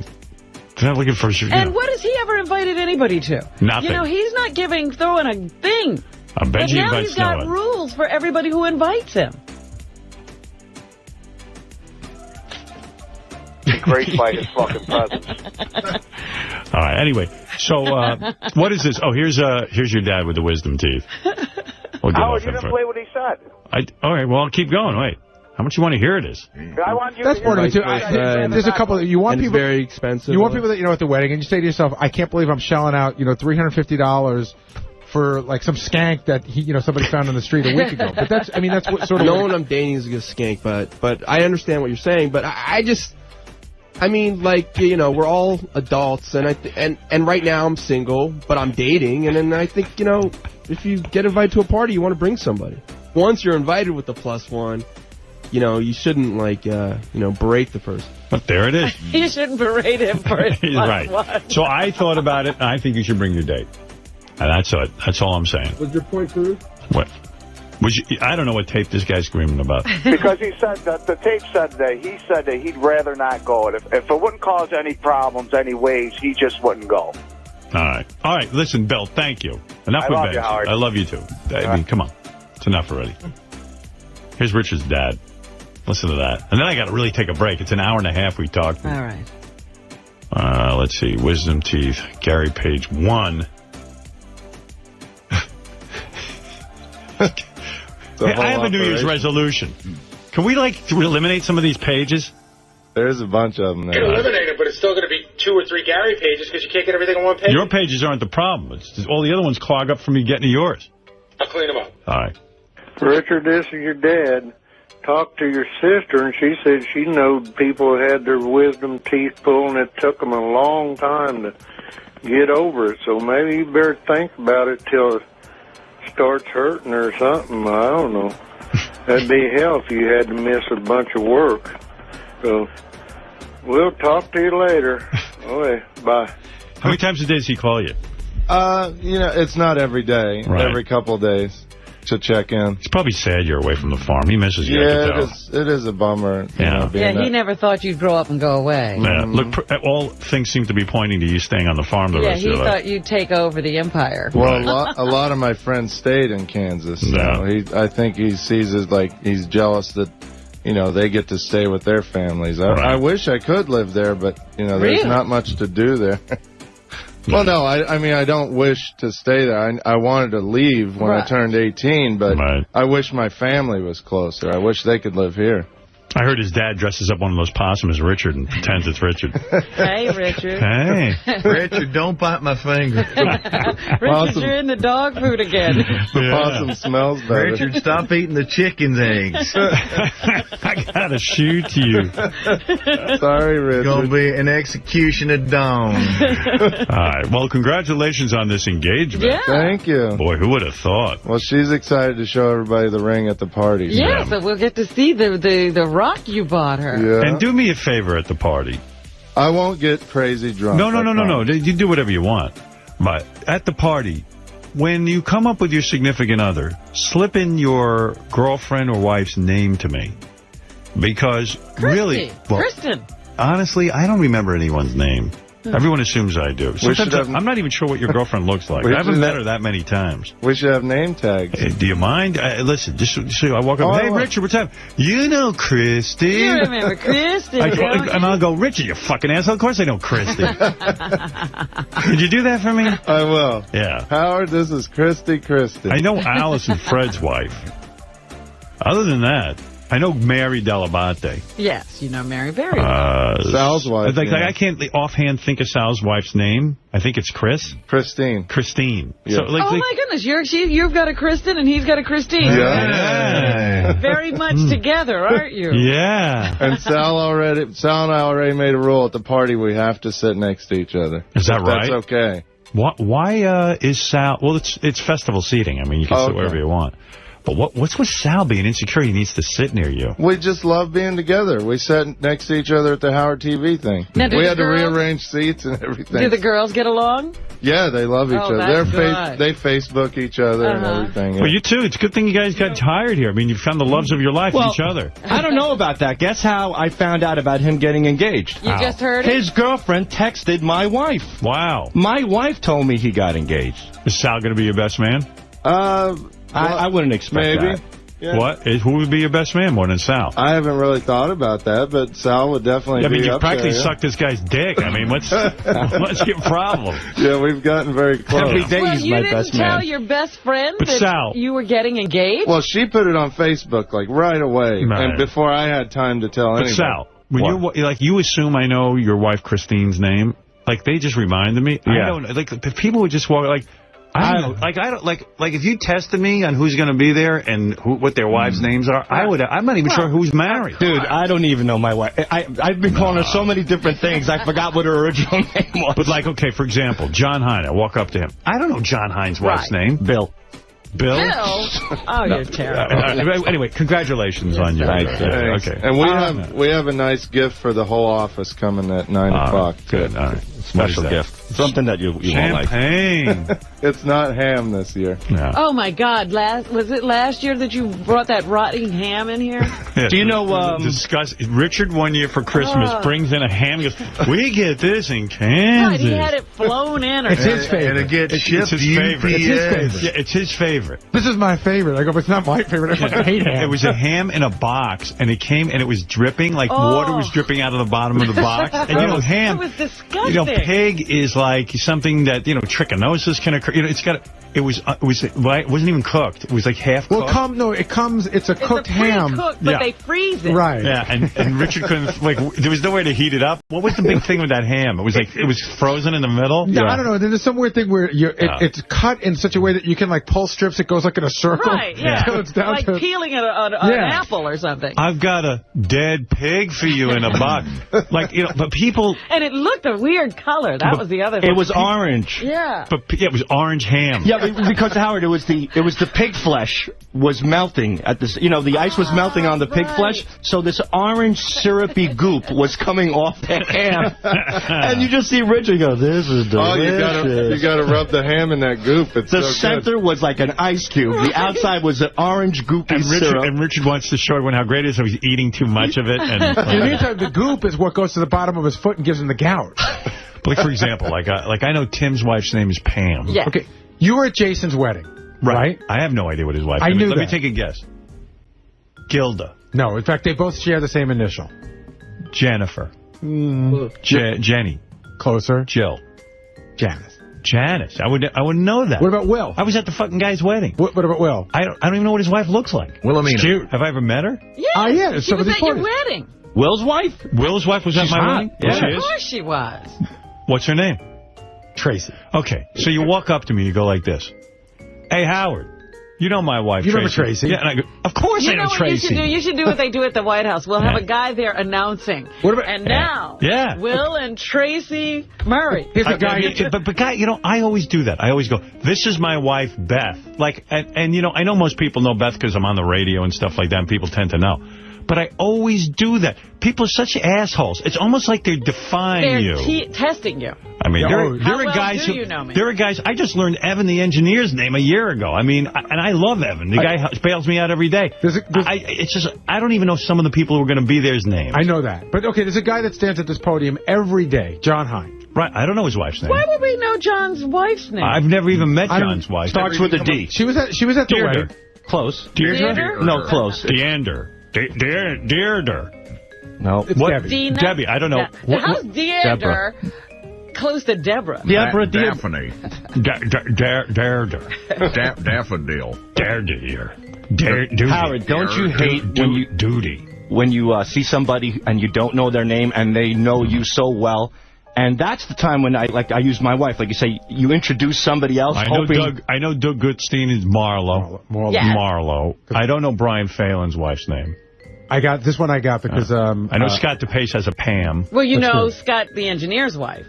They're not looking for... And what has he ever invited anybody to? Nothing. He's not throwing a thing. I bet you invites he's got rules for everybody who invites him. Great by his fucking presence. All right, anyway, so what is this? Oh, here's your dad with the wisdom teeth. Howard, you didn't play what he said. All right, well, I'll keep going. Wait. How much you want to hear it is? That's part of it, too. There's a couple. You want people. Very expensive. You want people that you know at the wedding, and you say to yourself, "I can't believe I'm shelling out, $350 for like some skank that somebody found on the street a week ago." But that's what sort of. No one I'm dating is a skank, but I understand what you're saying. But we're all adults, and right now I'm single, but I'm dating, and then I think if you get invited to a party, you want to bring somebody. Once you're invited with the +1. You shouldn't, berate the person. But there it is. You shouldn't berate him for his right. +1. So I thought about it, and I think you should bring your date. And that's it. That's all I'm saying. Was your point proved? What? I don't know what tape this guy's screaming about. Because he said that the tape said that he'd rather not go. If it wouldn't cause any problems, any waves, he just wouldn't go. All right. Listen, Bill, thank you. Enough with Ben. I love you, too. I mean, come on. It's enough already. Here's Richard's dad. Listen to that. And then I got to really take a break. It's an hour and a half we talked. All right. Let's see. Wisdom teeth. Gary Page 1. I have a New Year's resolution. Can we, eliminate some of these pages? There's a bunch of them there. You can eliminate it, but it's still going to be 2 or 3 Gary pages because you can't get everything on one page. Your pages aren't the problem. It's just all the other ones clog up from me getting to yours. I'll clean them up. All right. Richard, this is your dad. Talked to your sister, and she said she knowed people had their wisdom teeth pulled, and it took them a long time to get over it. So maybe you better think about it till it starts hurting or something. I don't know. That'd be hell if you had to miss a bunch of work. So we'll talk to you later. Okay, bye. How many times a day does he call you? It's not every day. Right. Every couple of days. To check in. It's probably sad you're away from the farm. He misses you. Yeah, it is a bummer. He never thought you'd grow up and go away. Yeah. Look, all things seem to be pointing to you staying on the farm the rest of your life. He thought you'd take over the empire. Well, a lot of my friends stayed in Kansas. So I think he sees it he's jealous that, they get to stay with their families. I wish I could live there, but, there's not much to do there. Well, no, I don't wish to stay there. I wanted to leave when I turned 18, but I wish my family was closer. I wish they could live here. I heard his dad dresses up one of those possums as Richard and pretends it's Richard. Hey, Richard. Hey. Richard, don't bite my finger. Richard, you're in the dog food again. The possum smells better. Richard, stop eating the chicken's eggs. I gotta shoot you. Sorry, Richard. It's gonna be an execution at dawn. All right. Well, congratulations on this engagement. Yeah. Thank you. Boy, who would have thought? Well, she's excited to show everybody the ring at the party. Yeah, so we'll get to see the rock you bought her. Yeah. And do me a favor at the party. I won't get crazy drunk. No. You do whatever you want. But at the party, when you come up with your significant other, slip in your girlfriend or wife's name to me. Because really... Kristen. Honestly, I don't remember anyone's name. Everyone assumes I do. Sometimes I'm not even sure what your girlfriend looks like. I haven't met her that many times. We should have name tags. Hey, do you mind? Listen, just so I walk up. Hey, Richard, what's up? You know Christy. You remember Christy. And I'll go, Richard, you fucking asshole. Of course I know Christy. Could you do that for me? I will. Yeah. Howard, this is Christy. I know Alice and Fred's wife. Other than that, I know Mary Dell'Abate. Yes, you know Mary very well. Sal's wife. I can't offhand think of Sal's wife's name. I think it's Christine. Yeah. So, my goodness, you've got a Kristen and he's got a Christine. Yeah. Very much together, aren't you? Yeah. And Sal and I already made a rule at the party we have to sit next to each other. Is that right? That's okay. Why is Sal... Well, it's festival seating. I mean, you can sit wherever you want. But what's with Sal being insecure? He needs to sit near you. We just love being together. We sat next to each other at the Howard TV thing. Now, we had to rearrange seats and everything. Do the girls get along? Yeah, they love each other. They Facebook each other and everything. Yeah. Well, you too. It's a good thing you guys got hired here. I mean, you found the loves of your life in each other. I don't know about that. Guess how I found out about him getting engaged? You just heard it? His girlfriend texted my wife. Wow. My wife told me he got engaged. Is Sal going to be your best man? I wouldn't expect that. Yeah. What? Who would be your best man more than Sal? I haven't really thought about that, but Sal would definitely be I mean, you up practically there, sucked this guy's dick. I mean, what's your problem? Yeah, we've gotten very close. Every day Well, he's you my didn't best tell man. your best friend But that Sal- you were getting engaged? Well, she put it on Facebook, like, right away, and before I had time to tell But anybody. Sal, when you assume I know your wife Christine's name, like, they just reminded me. Yeah. I don't, like, if people would just walk, like, I don't know. Like, if you tested me on who's going to be there and what their wives' names are, I'm not even sure who's married. Dude, I don't even know my wife. I've been calling her so many different things, I forgot what her original name was. But, like, okay, for example, John Hine, I walk up to him. I don't know John Hine's wife's name. Bill. Bill? Oh, you're terrible. Anyway, congratulations on your... Thanks. Okay. And we have a nice gift for the whole office coming at 9 o'clock. Good, all right. Special gift. Something that you won't like. Champagne. It's not ham this year. No. Oh, my God. Was it last year that you brought that rotting ham in here? Yeah, do you know... Richard, one year for Christmas, brings in a ham. He goes, we get this in Right, Kansas. he had it flown in. Or It's his favorite. And it gets shipped his favorite. It's his favorite. Yeah, it's his favorite. This is my favorite. I go, but it's not my favorite. I fucking hate ham. It was a ham in a box, and it came, and it was dripping, like water was dripping out of the bottom of the box. And, you know, ham... It was disgusting. You know, pig is like something that, you know, trichinosis can occur. You know, it wasn't even cooked. It was like half cooked. Well, it's a cooked ham. Cooked, but they freeze it. Right. Yeah, and Richard couldn't, like, there was no way to heat it up. What was the big thing with that ham? It was frozen in the middle? Yeah, I don't know. There's some weird thing where it's cut in such a way that you can, like, pull strips. It goes, like, in a circle. Right, yeah. So it's down like to... peeling an apple or something. I've got a dead pig for you in a box. Like, you know, but people... And it looked a weird color. That was the other thing. It was orange. Yeah. But yeah, it was orange ham. Yeah, because Howard, it was the pig flesh was melting at this. You know, the ice was melting on the pig flesh, so this orange syrupy goop was coming off the ham, and you just see Richard go, "This is delicious." Oh, you gotta rub the ham in that goop. It's the so center good. was like an ice cube. The outside was an orange goopy syrup. And Richard wants to show everyone how great it is. So he's eating too much of it. And In the meantime, the goop is what goes to the bottom of his foot and gives him the gout. Like, for example, I know Tim's wife's name is Pam. Yeah. Okay, you were at Jason's wedding, right? I have no idea what his wife's I name is. knew Let me that. take a guess. Gilda. No, in fact, they both share the same initial. Jennifer. Jenny. Closer. Jill. Janice. I wouldn't know that. What about Will? I was at the fucking guy's wedding. What about Will? I don't even know what his wife looks like. Wilhelmina. Cute. Have I ever met her? Yeah. Yeah. She was at your wedding. Will's wife? Will's wife was at my wedding? Yeah. She Of is? course she was. What's her name? Tracy. Okay, so you walk up to me, you go like this. Hey, Howard, you know my wife, You remember Tracy? Yeah, and I go, of course I know what Tracy. you should do? You should do what they do at the White House. We'll have a guy there announcing. What about... And now, Yeah. Will and Tracy Murray. Here's a guy... But guy, you know, I always do that. I always go, this is my wife, Beth. Like, and you know, I know most people know Beth because I'm on the radio and stuff like that, and people tend to know. But I always do that. People are such assholes. It's almost like they're defying you. Testing you. I mean, there How are well guys do you know me? There are guys. I just learned Evan the engineer's name a year ago. I mean, and I love Evan. The guy bails me out every day. It's just I don't even know some of the people who are going to be there's names. I know that. But, okay, there's a guy that stands at this podium every day, John Hine. Right. I don't know his wife's name. Why would we know John's wife's name? I've never even met John's wife. Starts with a D. She was at the wedding. Close. Deirdre? No, close. Deander. Deirdre. No. It's Debbie. Debbie, I don't know. How's Deirdre close to Deborah? Deborah. Daphne. Deirdre. Daffodil. Howard, don't you hate when you see somebody and you don't know their name and they know you so well? And that's the time when I use my wife. Like you say, you introduce somebody else. I know Doug Goodstein is Marlo. Yeah. Marlo. I don't know Brian Phelan's wife's name. I got because I know Scott DePace has a Pam. Well, you know Scott, the engineer's wife.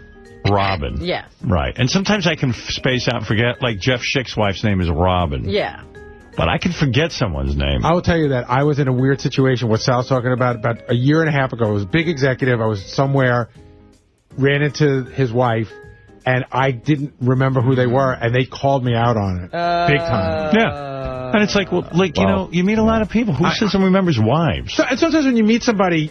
Robin. Yes. Right. And sometimes I can space out and forget. Like Jeff Schick's wife's name is Robin. Yeah. But I can forget someone's name. I will tell you that I was in a weird situation. What Sal's talking about a year and a half ago. I was a big executive. I was somewhere, ran into his wife, and I didn't remember who they were, and they called me out on it. Big time. Yeah. And it's like, you meet a lot of people. Who says and remembers wives? So, and sometimes when you meet somebody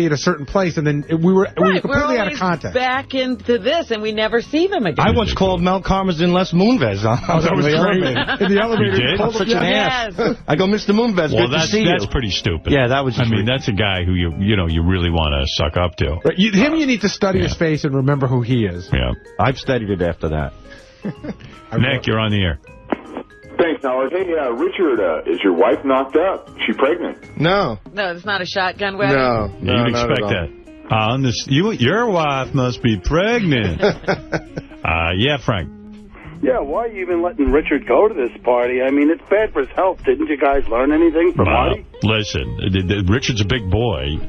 at a certain place, and then we were completely out of context. Back into this, and we never see them again. I once called Mel Karmazin Les Moonves on that was the great. elevator. In the elevator. You did? I'm such an ass. I go, Mr. Moonves, well, good to see you. That's pretty stupid. Yeah, that was just that's a guy who you really want to suck up to. Right. You need to study his face and remember who he is. Yeah. I've studied it after that. Nick, you're on the air. Thanks, Howard. Hey, Richard, is your wife knocked up? Is she pregnant? No. No, it's not a shotgun wedding? No, You'd expect that. Your wife must be pregnant. Yeah, Frank. Yeah, why are you even letting Richard go to this party? I mean, it's bad for his health. Didn't you guys learn anything from Artie? Listen, Richard's a big boy.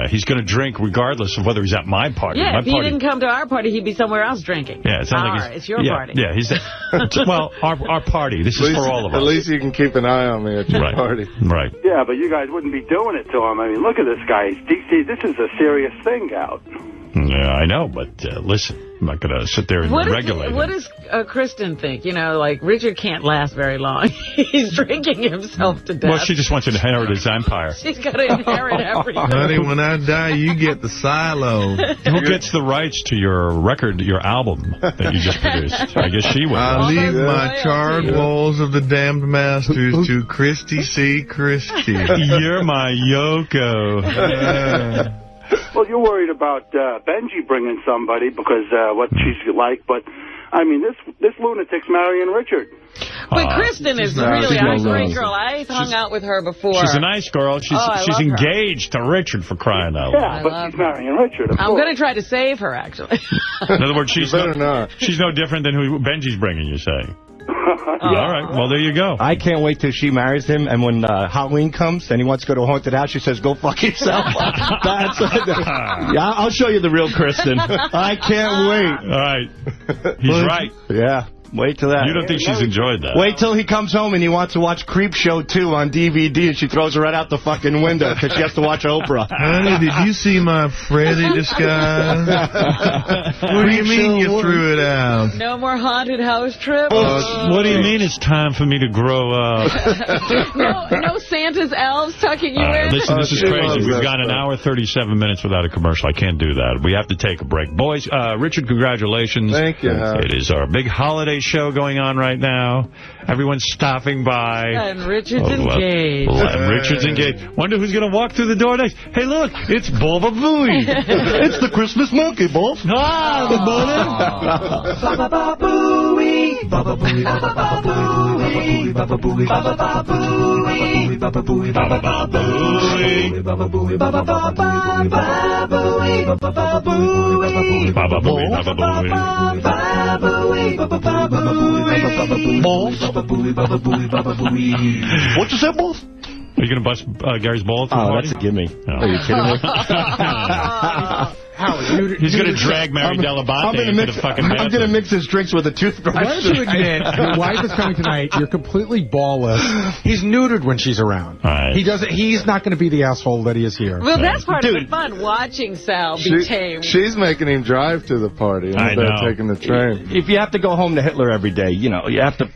He's going to drink regardless of whether he's at my party. Yeah, my if he didn't come to our party, he'd be somewhere else drinking. Yeah, it's not like it's your party. Yeah, well, our party. This is for all of us. At least you can keep an eye on me at your party. Right. Yeah, but you guys wouldn't be doing it to him. I mean, look at this guy. This is a serious thing out. Yeah, I know, but listen, I'm not going to sit there and regulate him. What does Kristen think? Richard can't last very long. He's drinking himself to death. Well, she just wants to inherit his empire. She's got to inherit everything. Honey, when I die, you get the silo. Who gets the rights to your record, your album that you just produced? I guess she will. I leave my charred walls of the damned masters to Christy C. Christie. You're my Yoko. Well, you're worried about Benji bringing somebody because what she's like, but, I mean, this lunatic's marrying Richard. But Kristen is really a great girl. I hung out with her before. She's a nice girl. She's engaged to Richard, for crying out loud. Yeah, but she's marrying Richard. I'm going to try to save her, actually. In other words, she's no different than who Benji's bringing, you're saying. All right, well, there you go. I can't wait till she marries him, and when Halloween comes and he wants to go to a haunted house, she says, go fuck yourself. I'll show you the real Kristen. I can't wait. All right. He's right. Yeah. Wait till that. You don't think she's enjoyed that? Wait till he comes home and he wants to watch Creep Show 2 on DVD, and she throws her right out the fucking window because she has to watch Oprah. Honey, did you see my Freddy disguise? What do you mean you threw it out? No more haunted house trips? What do you mean it's time for me to grow up? no Santa's elves tucking you in? Listen, this is crazy. We've got an hour 37 minutes without a commercial. I can't do that. We have to take a break. Boys, Richard, congratulations. Thank you. It is our big holiday show going on right now. Everyone's stopping by. And Richard's engaged. Richard's engaged. Wonder who's going to walk through the door next. Hey, look, it's Baba Booey. It's the Christmas monkey, Bob. Ah, the bunny. Baba Booey. Baba Booey. Baba Booey. Baba Booey. Baba Booey. Baba Booey. Baba Booey. Baba Booey. Baba Booey. Baba Booey. Baba Booey. Baba Booey. Balls? What's you say, balls? Are you going to bust Gary's balls? Oh, that's a gimme. No. Are you kidding me? Howard, he's going to drag Mary Dell'Abate into the fucking bathroom. I'm going to mix his drinks with a toothbrush. Why don't you admit your wife is coming tonight, you're completely ballless. He's neutered when she's around. Right. He's not going to be the asshole that he is here. Well, that's part of the fun, watching Sal be tame. She's making him drive to the party instead of taking the train. If you have to go home to Hitler every day, you have to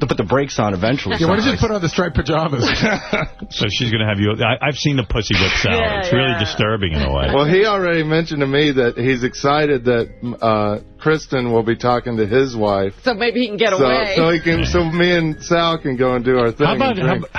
put the brakes on eventually. Yeah, why don't you just put on the striped pajamas? So she's going to have you... I've seen the pussy whip Sal. It's really disturbing in a way. Well, he already mentioned to me that he's excited that Kristen will be talking to his wife. So maybe he can get away. So me and Sal can go and do our thing. How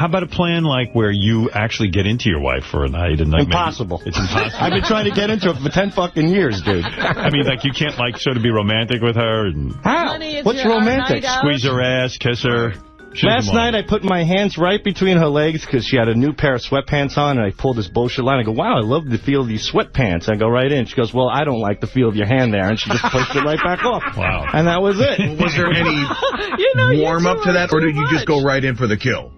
about a plan like where you actually get into your wife for a night? And impossible. It's impossible. I've been trying to get into it for 10 fucking years, dude. I mean, like, you can't, sort of be romantic with her? And how? Honey, what's romantic? Squeeze her ass, kiss her. Last night, I put my hands right between her legs because she had a new pair of sweatpants on, and I pulled this bullshit line. I go, wow, I love the feel of these sweatpants. I go right in. She goes, well, I don't like the feel of your hand there. And she just pushed it right back off. Wow. And that was it. Was there any warm-up to that, or did you just go right in for the kill?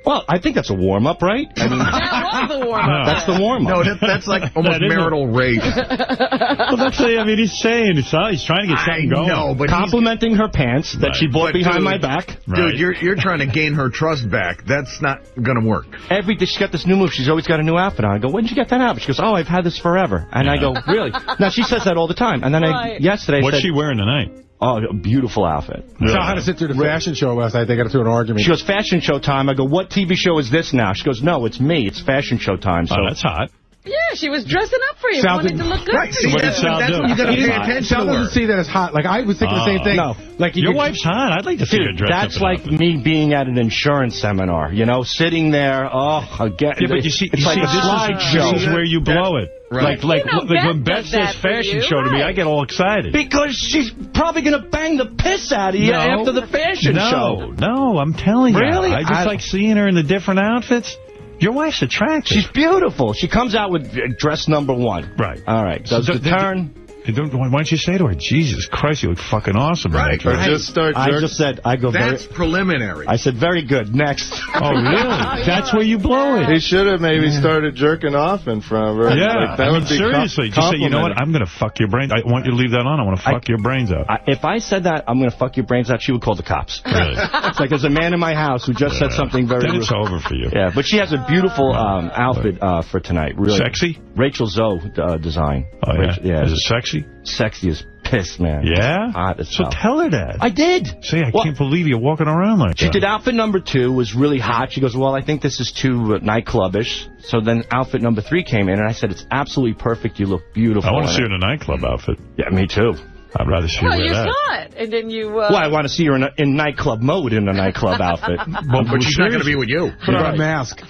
Well, I think that's a warm-up, right? I mean, that was the warm-up. That's the warm-up. No, that's like almost marital rape. Well, that's what he's saying. He's trying to get something going. No, but complimenting her pants that she bought behind my back. Dude, you're trying to gain her trust back. That's not going to work. Every day she's got this new move. She's always got a new outfit on. I go, when did you get that outfit? She goes, oh, I've had this forever. And I go, really? Now, she says that all the time. And then yesterday What's she she wearing tonight? Oh, a beautiful outfit. So I had to sit through the fashion show last night. They got through an argument. She goes, fashion show time. I go, what TV show is this now? She goes, no, it's me. It's fashion show time. So that's hot. Yeah, she was dressing up for you. Wanted to look good for you. That's what you got to pay attention to. Sal doesn't see that as hot. Like, I was thinking the same thing. No. Like, your wife's hot. I'd like to see her dressed That's up like me being at an insurance seminar, you know, sitting there. Oh, again. Yeah, but you see, it's like a slideshow. This is where you blow it. Right. Like when Beth says fashion show to me, I get all excited. Because she's probably going to bang the piss out of you after the fashion show. No, I'm telling you. Really? I just like seeing her in the different outfits. Your wife's attractive. She's beautiful. She comes out with dress number 1. Right. All right. Does the turn. Why don't you say to her, Jesus Christ, you look fucking awesome. Right. Or just start I just said, I go That's preliminary. I said, very good. Next. Oh, really? That's where you blow it. He should have maybe started jerking off in front of her. Yeah. Like, that would be seriously. Just say, you know what? I'm going to fuck your brains. I want you to leave that on. I want to fuck your brains out. If I said that, I'm going to fuck your brains out, she would call the cops. Really? It's like there's a man in my house who just said something very Then it's over for you. Yeah, but she has a beautiful outfit for tonight. Really. Sexy? Rachel Zoe design. Oh, yeah? Yeah. Is it sexy? Sexy as piss, man. Yeah? Hot as So hell. tell her that. I did. Say, I can't believe you're walking around like that. She did outfit number 2, was really hot. She goes, well, I think this is too nightclubbish. So then outfit number 3 came in, and I said, it's absolutely perfect. You look beautiful. I want to see her in a nightclub outfit. Yeah, me too. I'd rather see her Well, wear you that. saw it, and then you... Well, I want to see her in nightclub mode in a nightclub outfit. But she's not going to be with you. Put on a mask.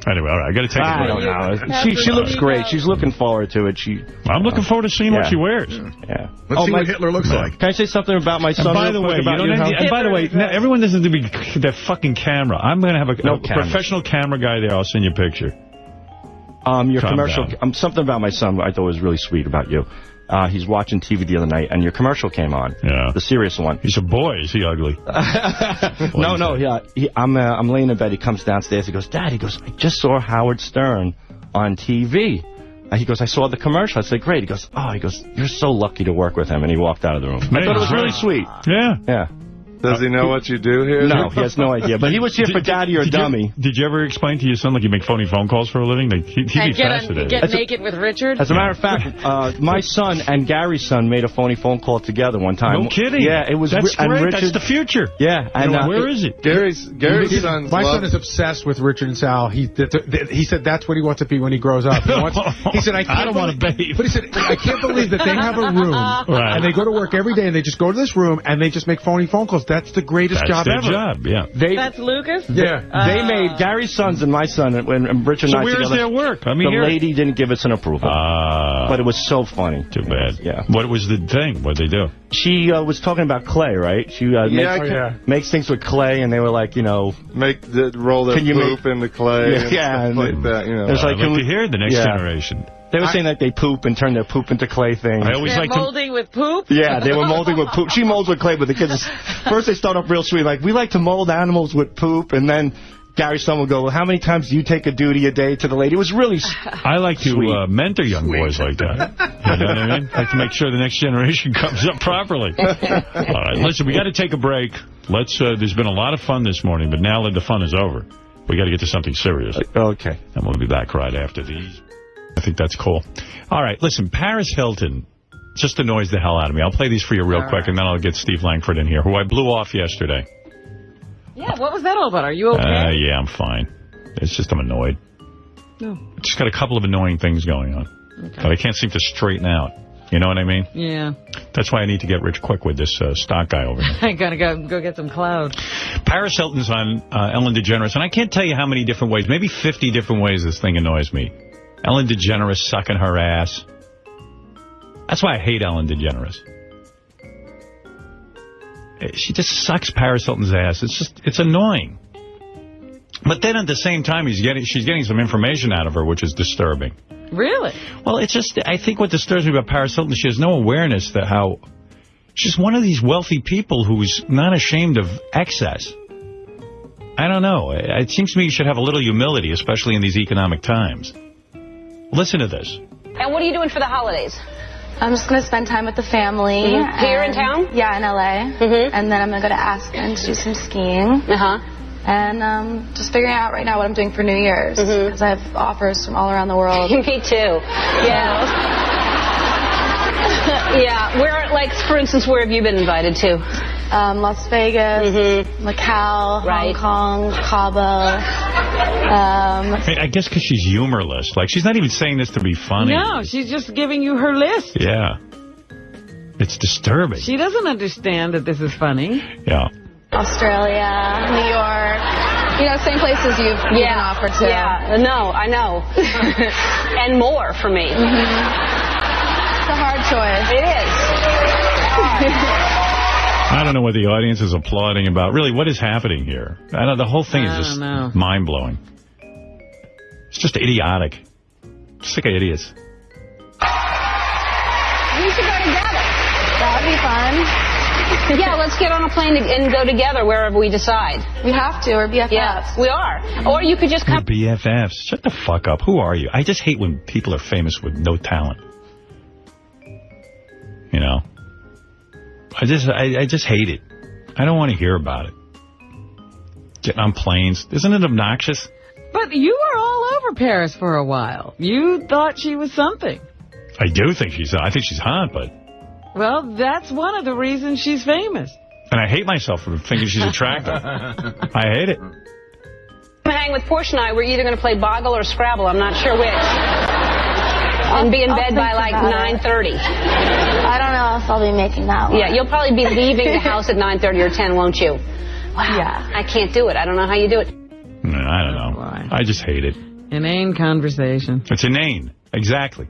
Anyway, all right, I got to take a I break. don't know. She looks great. She's looking forward to it. I'm looking forward to seeing what she wears. Yeah. Let's see what Hitler looks like. Can I say something about my son? And by the way, everyone doesn't be their fucking camera. I'm going to have a professional camera guy there. I'll send you a picture. Your commercial. Something about my son I thought was really sweet about you. He's watching TV the other night, and your commercial came on. Yeah. The serious one. He's a boy. Is he ugly? No. Yeah. I'm laying in bed. He comes downstairs. He goes, Dad, I just saw Howard Stern on TV. He goes, I saw the commercial. I said, great. He goes, you're so lucky to work with him. And he walked out of the room. I thought it was really sweet. Yeah. Yeah. Does he know what you do here? No, he has no idea. But he was here for Daddy or Dummy. Did you ever explain to your son, like, you make phony phone calls for a living? Like, he'd be fascinated. Get naked with Richard? As a matter of fact, my son and Gary's son made a phony phone call together one time. No kidding. Yeah, it was. That's and great. Richard, That's the future. Yeah. And where is it? Gary's son's My son is obsessed with Richard and Sal. He said that's what he wants to be when he grows up. He said, I don't want a babe. But he said, I can't believe that they have a room and they go to work every day and they just go to this room and they just make phony phone calls. That's the greatest job ever. Yeah. That's Lucas? Yeah. They made Gary's sons and my son and Richard and I where's together. their work? I mean, the lady didn't give us an approval. But it was so funny. Too bad. Yeah. What was the thing? What'd they do? She was talking about clay, right? She makes things with clay, and they were like, roll their poop into clay and stuff like that. You know. It was like, I'd like to hear the next generation. They were saying that they poop and turn their poop into clay things. I always They're molding with poop? Yeah, they were molding with poop. She molds with clay, but the kids, first they start off real sweet, like, we like to mold animals with poop, and then Gary's son will go, well, how many times do you take a duty a day to the lady? It was really I like to mentor young boys like that. You know what I mean? I like to make sure the next generation comes up properly. All right, listen, we got to take a break. There's been a lot of fun this morning, but now that the fun is over, we got to get to something serious. Okay. And we'll be back right after these. I think that's cool. All right, listen, Paris Hilton just annoys the hell out of me. I'll play these for you real quick, and then I'll get Steve Langford in here, who I blew off yesterday. Yeah, what was that all about? Are you okay? Yeah, I'm fine. It's just I'm annoyed. No. Just got a couple of annoying things going on. Okay. But I can't seem to straighten out. You know what I mean? Yeah. That's why I need to get rich quick with this stock guy over here. I gotta go get some cloud. Paris Hilton's on Ellen DeGeneres, and I can't tell you how many different ways, maybe 50 different ways this thing annoys me. Ellen DeGeneres sucking her ass. That's why I hate Ellen DeGeneres. She just sucks Paris Hilton's ass. It's annoying. But then at the same time, she's getting some information out of her, which is disturbing. Really? Well, I think what disturbs me about Paris Hilton, she has no awareness that how she's one of these wealthy people who's not ashamed of excess. I don't know. It seems to me you should have a little humility, especially in these economic times. Listen to this. And what are you doing for the holidays? I'm just going to spend time with the family. Mm-hmm. Here in town? Yeah, in L.A. Mm-hmm. And then I'm going to go to Aspen to do some skiing. And just figuring out right now what I'm doing for New Year's. Because I have offers from all around the world. Me too. Yeah. Yeah, where, like, for instance, where have you been invited to? Las Vegas, Macau, Hong Kong, Cabo. I guess because she's humorless. Like, she's not even saying this to be funny. No, she's just giving you her list. Yeah. It's disturbing. She doesn't understand that this is funny. Yeah. Australia, New York. You know, same places you've been offered to. Yeah, no, I know. And more for me. It's a hard choice. It is. I don't know what the audience is applauding about. Really, what is happening here? I know the whole thing is just mind-blowing. It's just idiotic. Sick of idiots. We should go together. That would be fun. Yeah, let's get on a plane and go together wherever we decide. We have to. We're BFFs. Yeah, we are. Or you could just come. BFFs. Shut the fuck up. Who are you? I just hate when people are famous with no talent. You know? I just hate it. I don't want to hear about it. Getting on planes. Isn't it obnoxious? But you were all over Paris for a while. You thought she was something. I do think I think she's hot, but... Well, that's one of the reasons she's famous. And I hate myself for thinking she's attractive. I hate it. Hang with Porsche and I. We're either going to play Boggle or Scrabble. I'm not sure which. And be in bed by like 9:30. I don't know if I'll be making that one. Yeah, you'll probably be leaving the house at 9:30 or 10, won't you? Wow. Yeah. I can't do it. I don't know how you do it. No, I don't know. I just hate it. Inane conversation. It's inane. Exactly.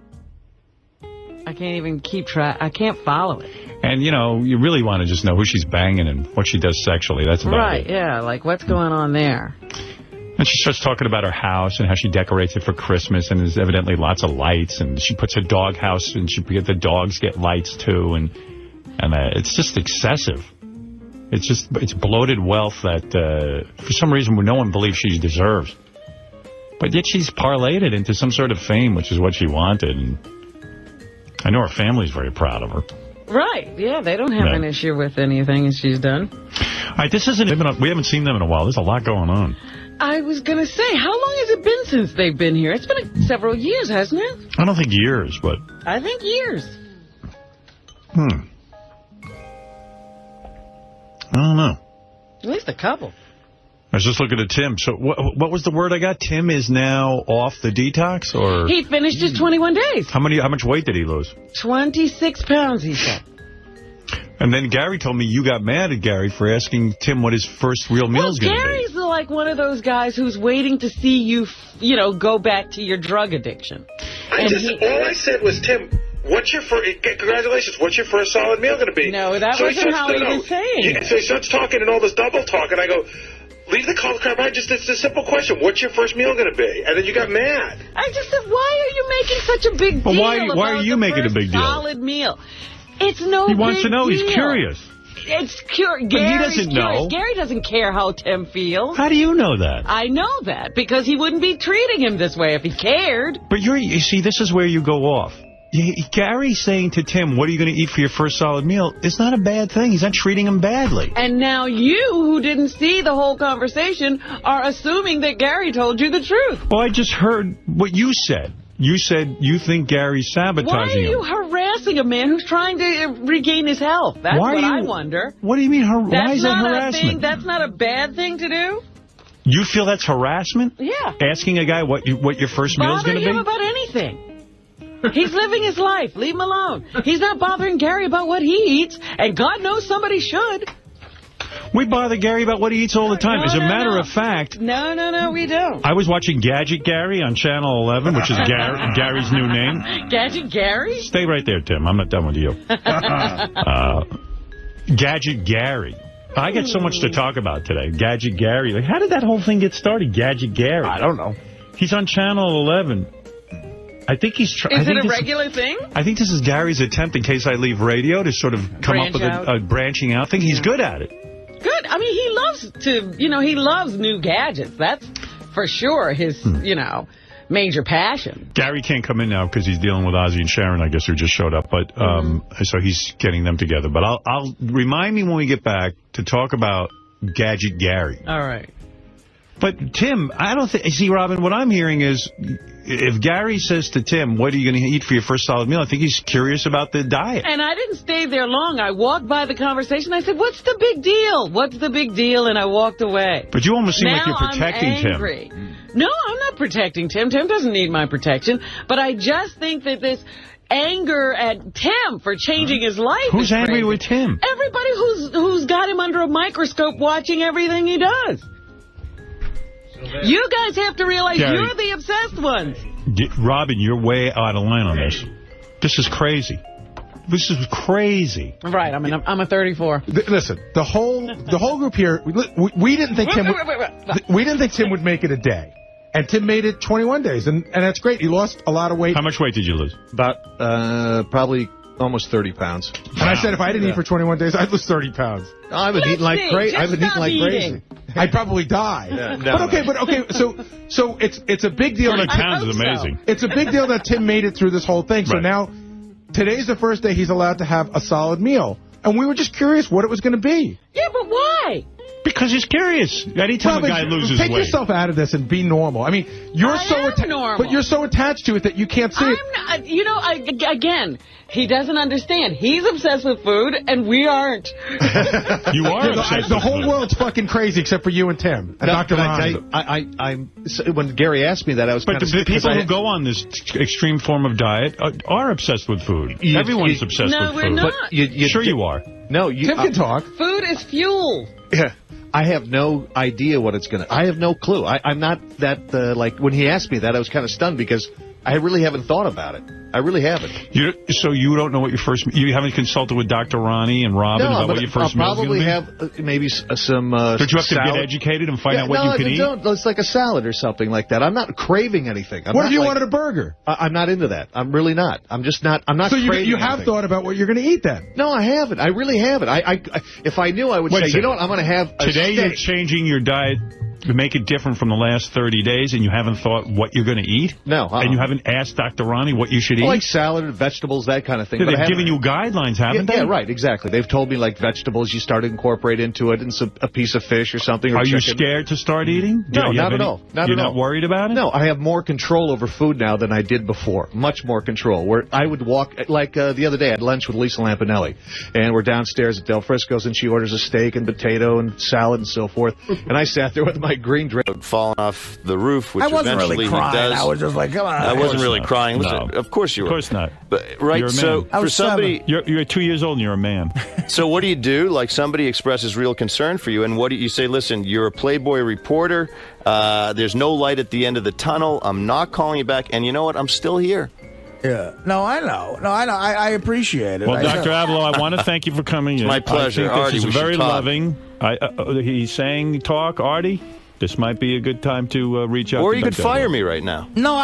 I can't even keep track. I can't follow it. And, you know, you really want to just know who she's banging and what she does sexually. That's about it. Right, yeah. Like, what's going on there? And she starts talking about her house and how she decorates it for Christmas, and there's evidently lots of lights, and she puts her dog house, and the dogs get lights too, and it's just excessive. It's bloated wealth that for some reason no one believes she deserves. But yet she's parlayed it into some sort of fame, which is what she wanted. And I know her family's very proud of her. Right, yeah, they don't have an issue with anything she's done. All right, we haven't seen them in a while. There's a lot going on. I was going to say, how long has it been since they've been here? It's been several years, hasn't it? I don't think years, but... I think years. I don't know. At least a couple. I was just looking at Tim. So what was the word I got? Tim is now off the detox, or... He finished his 21 days. How much weight did he lose? 26 pounds, he said. And then Gary told me you got mad at Gary for asking Tim what his first real meal is going to be. Gary's like one of those guys who's waiting to see you, go back to your drug addiction. All I said was, Tim, congratulations, what's your first solid meal going to be? No, that wasn't how he was saying it. So he starts talking and all this double talk, and I go, leave the cold crap out. It's a simple question. What's your first meal going to be? And then you got mad. I just said, why are you making such a big deal why are you making a big deal? Solid meal. It's no big deal. He wants to know. He's curious. It's curious. But he doesn't know. Gary doesn't care how Tim feels. How do you know that? I know that because he wouldn't be treating him this way if he cared. But you see, this is where you go off. Gary saying to Tim, what are you going to eat for your first solid meal, is not a bad thing. He's not treating him badly. And now you, who didn't see the whole conversation, are assuming that Gary told you the truth. Well, I just heard what you said. You said you think Gary's sabotaging him. Why are you harassing a man who's trying to regain his health? That's what I wonder. What do you mean? Why is that harassment? That's not a bad thing to do? You feel that's harassment? Yeah. Asking a guy what your first meal is going to be? Bother him about anything. He's living his life. Leave him alone. He's not bothering Gary about what he eats, and God knows somebody should. We bother Gary about what he eats all the time. As a matter of fact... No, we don't. I was watching Gadget Gary on Channel 11, which is Gary's new name. Gadget Gary? Stay right there, Tim. I'm not done with you. Gadget Gary. I got so much to talk about today. Gadget Gary. Like, how did that whole thing get started? Gadget Gary. I don't know. He's on Channel 11. I think he's trying. Is it a regular thing? I think this is Gary's attempt, in case I leave radio, to sort of come up with a branching out thing. He's good at it. Good. I mean, he loves he loves new gadgets. That's for sure his, major passion. Gary can't come in now because he's dealing with Ozzy and Sharon, I guess, who just showed up. But so he's getting them together. But I'll remind me when we get back to talk about Gadget Gary. All right. But, Tim, I don't think... See, Robin, what I'm hearing is if Gary says to Tim, what are you going to eat for your first solid meal, I think he's curious about the diet. And I didn't stay there long. I walked by the conversation. I said, what's the big deal? What's the big deal? And I walked away. But you almost seem now like you're protecting I'm angry. Tim. No, I'm not protecting Tim. Tim doesn't need my protection. But I just think that this anger at Tim for changing his life. Who's angry with Tim? Everybody who's got him under a microscope watching everything he does. You guys have to realize Gary, you're the obsessed ones. Robin, you're way out of line on this. This is crazy. This is crazy. Right, I'm a 34. Listen, the whole group here, we didn't think Tim we didn't think Tim would make it a day. And Tim made it 21 days, and that's great. He lost a lot of weight. How much weight did you lose? About probably almost 30 pounds. And I said if I didn't eat for 21 days, I'd lose 30 pounds. I've been eating like crazy. I've been eating like crazy. I'd probably die. Yeah, no, but okay. So it's a big deal. 20 pounds is amazing. It's a big deal that Tim made it through this whole thing. So now, today's the first day he's allowed to have a solid meal. And we were just curious what it was going to be. Yeah, but why? Because he's curious. Anytime a guy loses weight. Take yourself out of this and be normal. I mean, you're normal. But you're so attached to it that you can't see it. Not, again, he doesn't understand. He's obsessed with food, and we aren't. You are obsessed The whole world's fucking crazy except for you and Tim and Dr. Ronnie. When Gary asked me that, I was But the people who go on this extreme form of diet are obsessed with food. Everyone's obsessed with food. No, we're not. Sure you are. No, Tim can talk. Food is fuel. Yeah. I have no idea what it's going to... I have no clue. I'm not that... like, when he asked me that, I was kind of stunned because I really haven't thought about it. I really haven't. So you don't know what your first... You haven't consulted with Dr. Ronnie and Robin about what your first meal is going to be? I'll probably have maybe some But you have to salad. get educated and find out what you can eat? No, it's like a salad or something like that. I'm not craving anything. What if you wanted a burger? I'm not into that. I'm really not. I'm just not... I'm not so craving you have anything. thought about what you're going to eat then? No, I haven't. I really haven't. If I knew, I would say, you know what, I'm going to have a Today steak. you're changing your diet to make it different from the last 30 days, and you haven't thought what you're going to eat? No. And you haven't asked Dr. Ronnie what you should eat? Like salad and vegetables, that kind of thing. They've given you guidelines, haven't they? Yeah, right, exactly. They've told me, like, vegetables you start to incorporate into it, and a piece of fish or something. Or Are you chicken. scared to start eating? No, not at all. You're not worried about it? No, I have more control over food now than I did before. Much more control. Where I would walk, like the other day, I had lunch with Lisa Lampanelli, and we're downstairs at Del Frisco's, and she orders a steak and potato and salad and so forth. And I sat there with my green drink. Falling off the roof, which I wasn't eventually really crying. he does. I was just like, come on. I wasn't really not. crying. Listen, No. of course you were. Of course not. But, right, You're a so man. for somebody... You're 2 years old and you're a man. So what do? Like, somebody expresses real concern for you, and what do you say? Listen, you're a Playboy reporter. There's no light at the end of the tunnel. I'm not calling you back, and you know what? I'm still here. Yeah. No, I know. I appreciate it. Well, Dr. Avalo, I want to thank you for coming in. My pleasure. I think Artie, this we is should very talk. loving. He's saying talk, Artie. This might be a good time to reach out. Or to you could Dr. fire Avalo. me right now. No,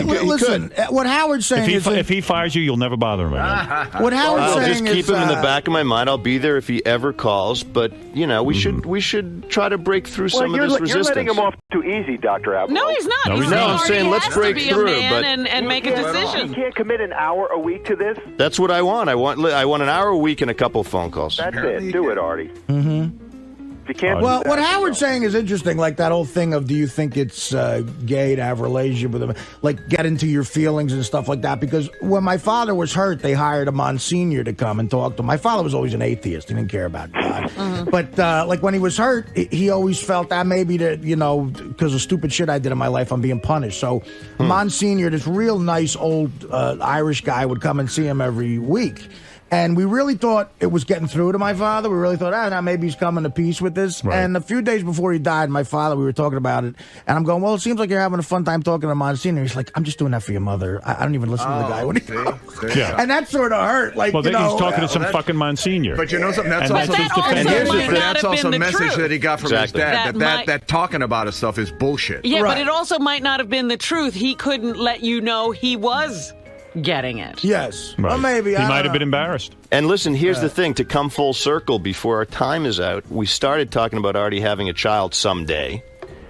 listen. What Howard's saying is... If he fires you, you'll never bother him again. What Howard's I'll saying just keep is... him in the back of my mind. I'll be there if he ever calls. But, you know, we should try to break through some of this resistance. You're letting him off too easy, Dr. Abel. No, he's not. He's I'm saying let's break to be through. a man But and make a decision. You can't commit an hour a week to this. that's what I want. I want an hour a week and a couple of phone calls. That's it. Do it, Artie. Mm-hmm. If you can't. Well, what Howard's saying is interesting, like that whole thing of do you think it's gay to have a relationship with him, like get into your feelings and stuff like that, because when my father was hurt, they hired a Monsignor to come and talk to him. My father was always an atheist. He didn't care about God. But like when he was hurt, he always felt that maybe that, you know, because of stupid shit I did in my life, I'm being punished. So Monsignor, this real nice old Irish guy, would come and see him every week. And we really thought it was getting through to my father. We really thought, now maybe he's coming to peace with this. Right. And a few days before he died, my father, we were talking about it. And I'm going, well, it seems like you're having a fun time talking to Monsignor. He's like, I'm just doing that for your mother. I don't even listen to the guy when he goes. Yeah. And that sort of hurt. Like, Well, you know, he's talking to some fucking Monsignor. But you know something? That's And also that's his defense. and here's might not that's have also a been the message truth. that he got from Exactly. his dad. That That talking about his stuff is bullshit. Yeah, but it also might not have been the truth. He couldn't let you know he was getting it. Yes. Right. Well, maybe. He I might don't have been know. embarrassed. And listen, here's the thing. To come full circle, before our time is out, we started talking about Artie having a child someday.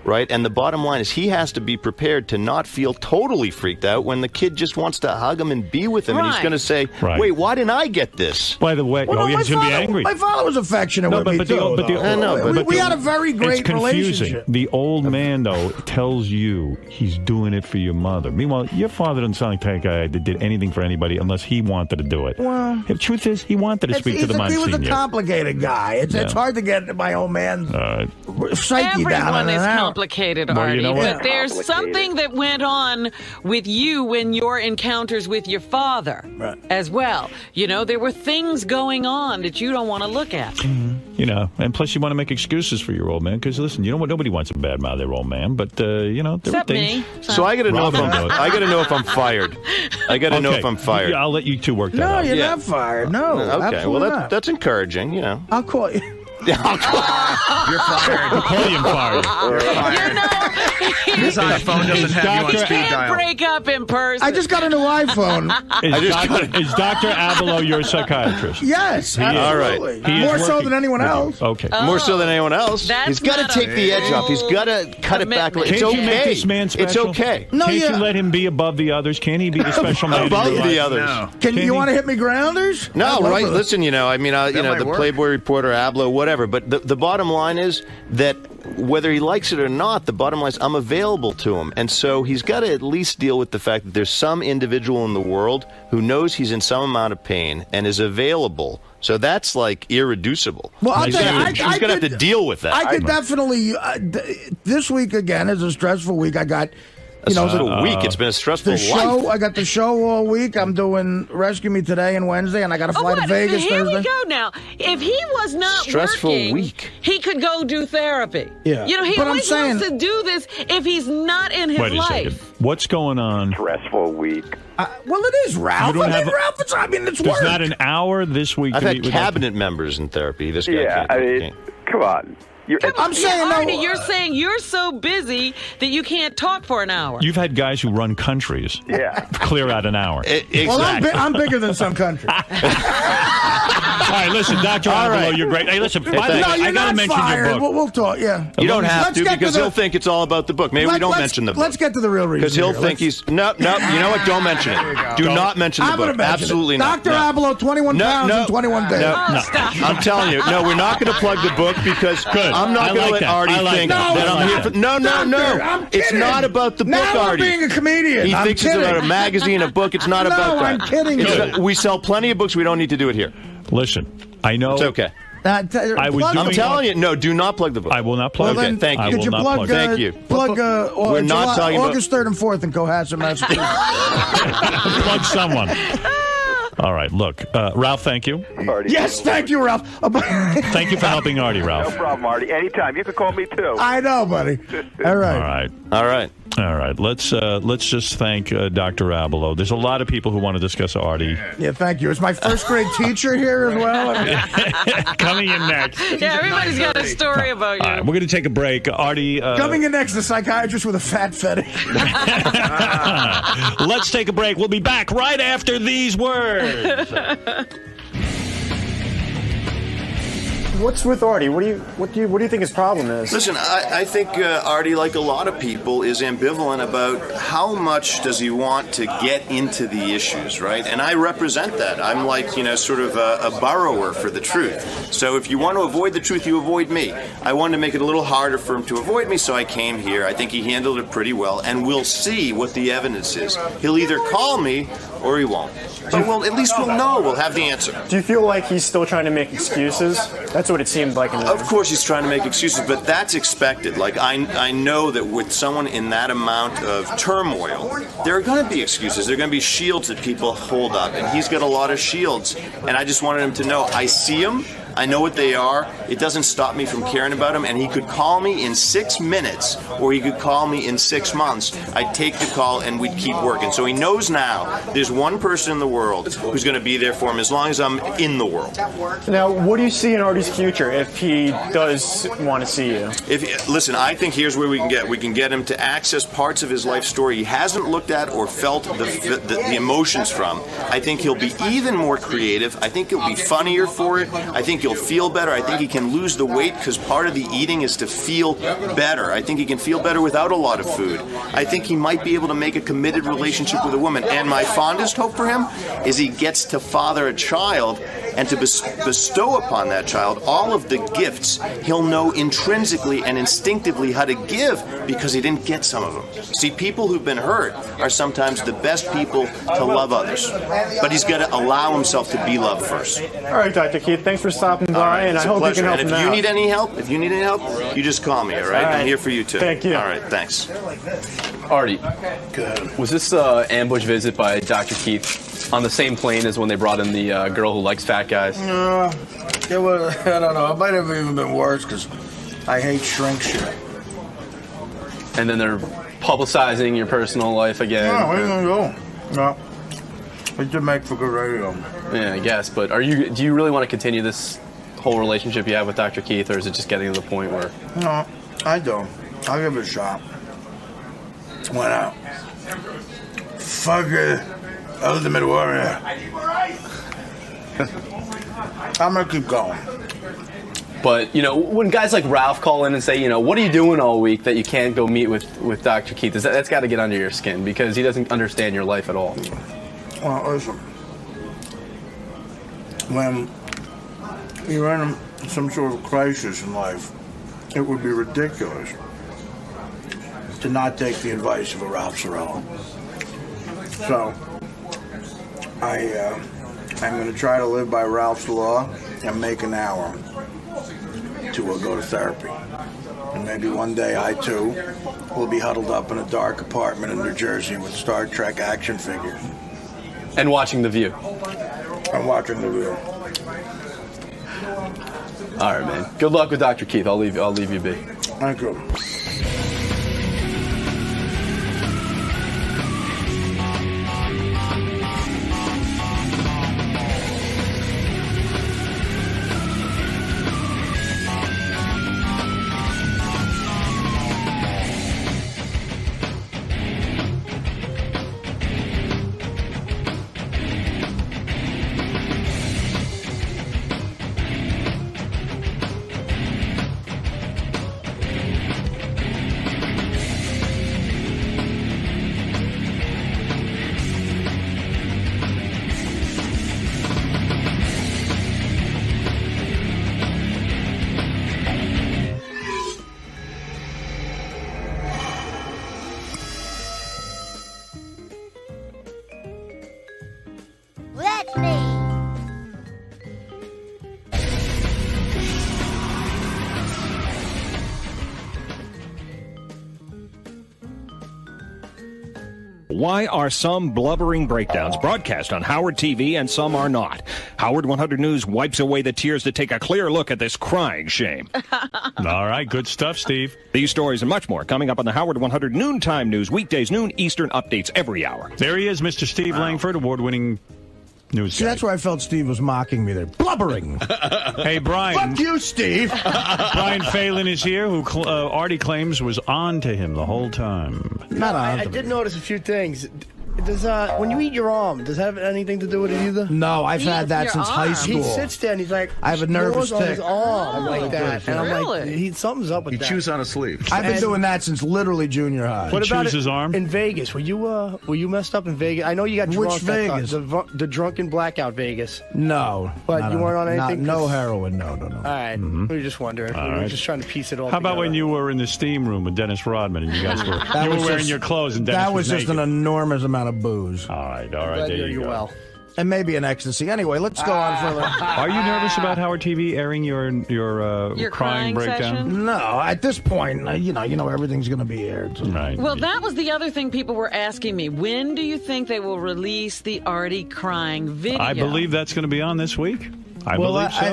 right? And the bottom line is he has to be prepared to not feel totally freaked out when the kid just wants to hug him and be with him, and he's going to say, wait, why didn't I get this? By the way, he's going to be angry. My father was affectionate with me, too. We had a very great relationship. The old man, though, tells you he's doing it for your mother. Meanwhile, your father doesn't sound like that guy that did anything for anybody unless he wanted to do it. Well, the truth is, he wanted to speak to the Monsignor. He was a complicated guy. It's hard to get my old man's psyche down. Everyone is complicated, Artie. You know but there's something that went on with you in your encounters with your father as well. You know, there were things going on that you don't want to look at. You know, and plus you want to make excuses for your old man because, listen, you know what? Nobody wants to badmouth their old man, but, you know, there Except were things. me. So I got to know if I'm fired. I got to know if I'm fired. Yeah, I'll let you two work that out. No, you're not fired. No, okay, well, that's encouraging, you know. I'll call you. You're fired. I'll call you fired. His iPhone doesn't have you on speed dial. Break up in person. I just got a new iPhone. Is Dr. Abelo your psychiatrist? Yes, absolutely. All right. More so than anyone else. Okay. More so than anyone else. He's got to take the edge off. He's got to cut it back. It's Can't okay. you make this man special? It's okay. Can't you let him be above the others? Can't he be the special man? Above the others. No. Can you want to hit me grounders? No, right. Listen, you know, I mean, you know, the Playboy reporter, Ablo, whatever. But the bottom line is that whether he likes it or not, the bottom line is I'm available to him. And so he's got to at least deal with the fact that there's some individual in the world who knows he's in some amount of pain and is available. So that's like irreducible. Well, I'll he's tell you, going to have to deal with that. I could definitely, this week again is a stressful week. I got... You know, a week. It's been a stressful life. I got the show all week. I'm doing Rescue Me today and Wednesday, and I got to fly to Vegas Here Thursday. we go now. If he was not stressful working, week. He could go do therapy. Yeah. You know, he always wants to do this if he's not in his Wait a life. second. What's going on? Stressful week. Well, it is, Ralph. Ralph, it's There's work. not an hour this week. I've had cabinet members in therapy. This guy can't. Come on. I'm saying, Artie, you're saying you're so busy that you can't talk for an hour. You've had guys who run countries clear out an hour. Exactly. Well, I'm bigger than some countries. All right, listen, Dr. Abelo, you're great. Hey, listen, by the way, I got to mention your book. We'll talk, yeah. You don't have to because he'll think it's all about the book. Maybe we don't mention the book. Let's get to the real reason. Because he'll think he's... No, you know what? Don't mention it. Do not mention the book. Absolutely not. Dr. Abelo, 21 pounds in 21 days. No. I'm telling you. No, we're not going to plug the book because I'm not going to let Artie think that I'm here for... No. It's not about the book, Artie. Now I'm being a comedian. He thinks it's about a magazine, a book. It's not about that. No, I'm kidding you. We sell plenty of books. We don't need to do it here. Listen, I know... It's okay. I'm telling you, no, do not plug the book. I will not plug it. Thank you. I will not plug it. Thank you. Plug We're not talking about... August 3rd and 4th in Cohasset, Massachusetts. Plug someone. All right, look, Ralph, thank you. Yes, thank you, Ralph. Thank you for helping Artie, Ralph. No problem, Artie. Anytime. You can call me, too. I know, buddy. All right. Let's just thank Dr. Abelo. There's a lot of people who want to discuss Artie. Yeah, thank you. Is my first grade teacher here as well? Coming in next. Yeah, everybody's got a story about you. All right, we're going to take a break. Artie... Coming in next, the psychiatrist with a fat fetish. Let's take a break. We'll be back right after these words. What's with Artie? What do you think his problem is? Listen, I think Artie, like a lot of people, is ambivalent about how much does he want to get into the issues, right? And I represent that. I'm like, sort of a borrower for the truth. So if you want to avoid the truth, you avoid me. I wanted to make it a little harder for him to avoid me, so I came here. I think he handled it pretty well, and we'll see what the evidence is. He'll either call me or he won't. But at least we'll know. We'll have the answer. Do you feel like he's still trying to make excuses? That's what it seemed like. Of course he's trying to make excuses, but that's expected. Like, I know that with someone in that amount of turmoil, there are going to be excuses. There are going to be shields that people hold up, and he's got a lot of shields. And I just wanted him to know, I see him. I know what they are. It doesn't stop me from caring about him. And he could call me in 6 minutes, or he could call me in 6 months. I'd take the call, and we'd keep working. So he knows now there's one person in the world who's going to be there for him as long as I'm in the world. Now, what do you see in Artie's future if he does want to see you? Listen, I think here's where we can get. We can get him to access parts of his life story he hasn't looked at or felt the emotions from. I think he'll be even more creative. I think he'll be funnier for it. I think he'll he'll feel better. I think he can lose the weight because part of the eating is to feel better. I think he can feel better without a lot of food. I think he might be able to make a committed relationship with a woman. And my fondest hope for him is he gets to father a child and to bestow upon that child all of the gifts he'll know intrinsically and instinctively how to give because he didn't get some of them. See, people who've been hurt are sometimes the best people to love others. But he's got to allow himself to be loved first. All right, Dr. Keith, thanks for stopping by, and I hope you can help him out. And if you need any help, you just call me, all right? I'm here for you, too. Thank you. All right, thanks. Artie, was this an ambush visit by Dr. Keith on the same plane as when they brought in the girl who likes fat guys? It was, I don't know. It might have even been worse because I hate shrink shit. And then they're publicizing your personal life again? No, where are you going to go? No. It did make for good radio. Yeah, I guess. But do you really want to continue this whole relationship you have with Dr. Keith, or is it just getting to the point where... No, I don't. I'll give it a shot. Why not? Fuck it. Ultimate Warrior. I'm going to keep going. But, when guys like Ralph call in and say, what are you doing all week that you can't go meet with Dr. Keith, that's got to get under your skin because he doesn't understand your life at all. Well, listen. When you're in some sort of crisis in life, it would be ridiculous to not take the advice of a Ralph Sorrell. So, I'm going to try to live by Ralph's law and make an hour to go to therapy. And maybe one day I, too, will be huddled up in a dark apartment in New Jersey with Star Trek action figures. And watching The View. I'm watching The View. All right, man. Good luck with Dr. Keith. I'll leave you be. Thank you. Why are some blubbering breakdowns broadcast on Howard TV and some are not? Howard 100 News wipes away the tears to take a clear look at this crying shame. All right, good stuff, Steve. These stories and much more coming up on the Howard 100 Noontime News, weekdays noon Eastern, updates every hour. There he is, Mr. Steve Langford, award-winning news See, guy. that's where I felt Steve was mocking me there. Blubbering. Hey, Brian. Fuck you, Steve. Brian Phelan is here, who Artie claims was on to him the whole time. Not on I did notice a few things. Does when you eat your arm, does that have anything to do with it either? No, I've had that since high school. He sits there and he's like, I have a nervous on his tick. arm like that, and I'm like, something's up with that. He chews on a sleeve. I've been doing that since literally junior high. What about his arm? In Vegas? Were you messed up in Vegas? I know you got drunk. Which Vegas? The drunken blackout Vegas. No, but you weren't on anything. No heroin. No. All right, we were just wondering. We were just trying to piece it all. How about together. when you were in the steam room with Dennis Rodman and you guys were wearing your clothes and Dennis that was just naked? an enormous amount of booze. All right, there you go. Well. And maybe an ecstasy. Anyway, let's go on further. Are you nervous about Howard TV airing your crying breakdown? Session? No, at this point, you know everything's going to be aired. So. Right. Well, that was the other thing people were asking me. When do you think they will release the Artie crying video? I believe that's going to be on this week. I believe so.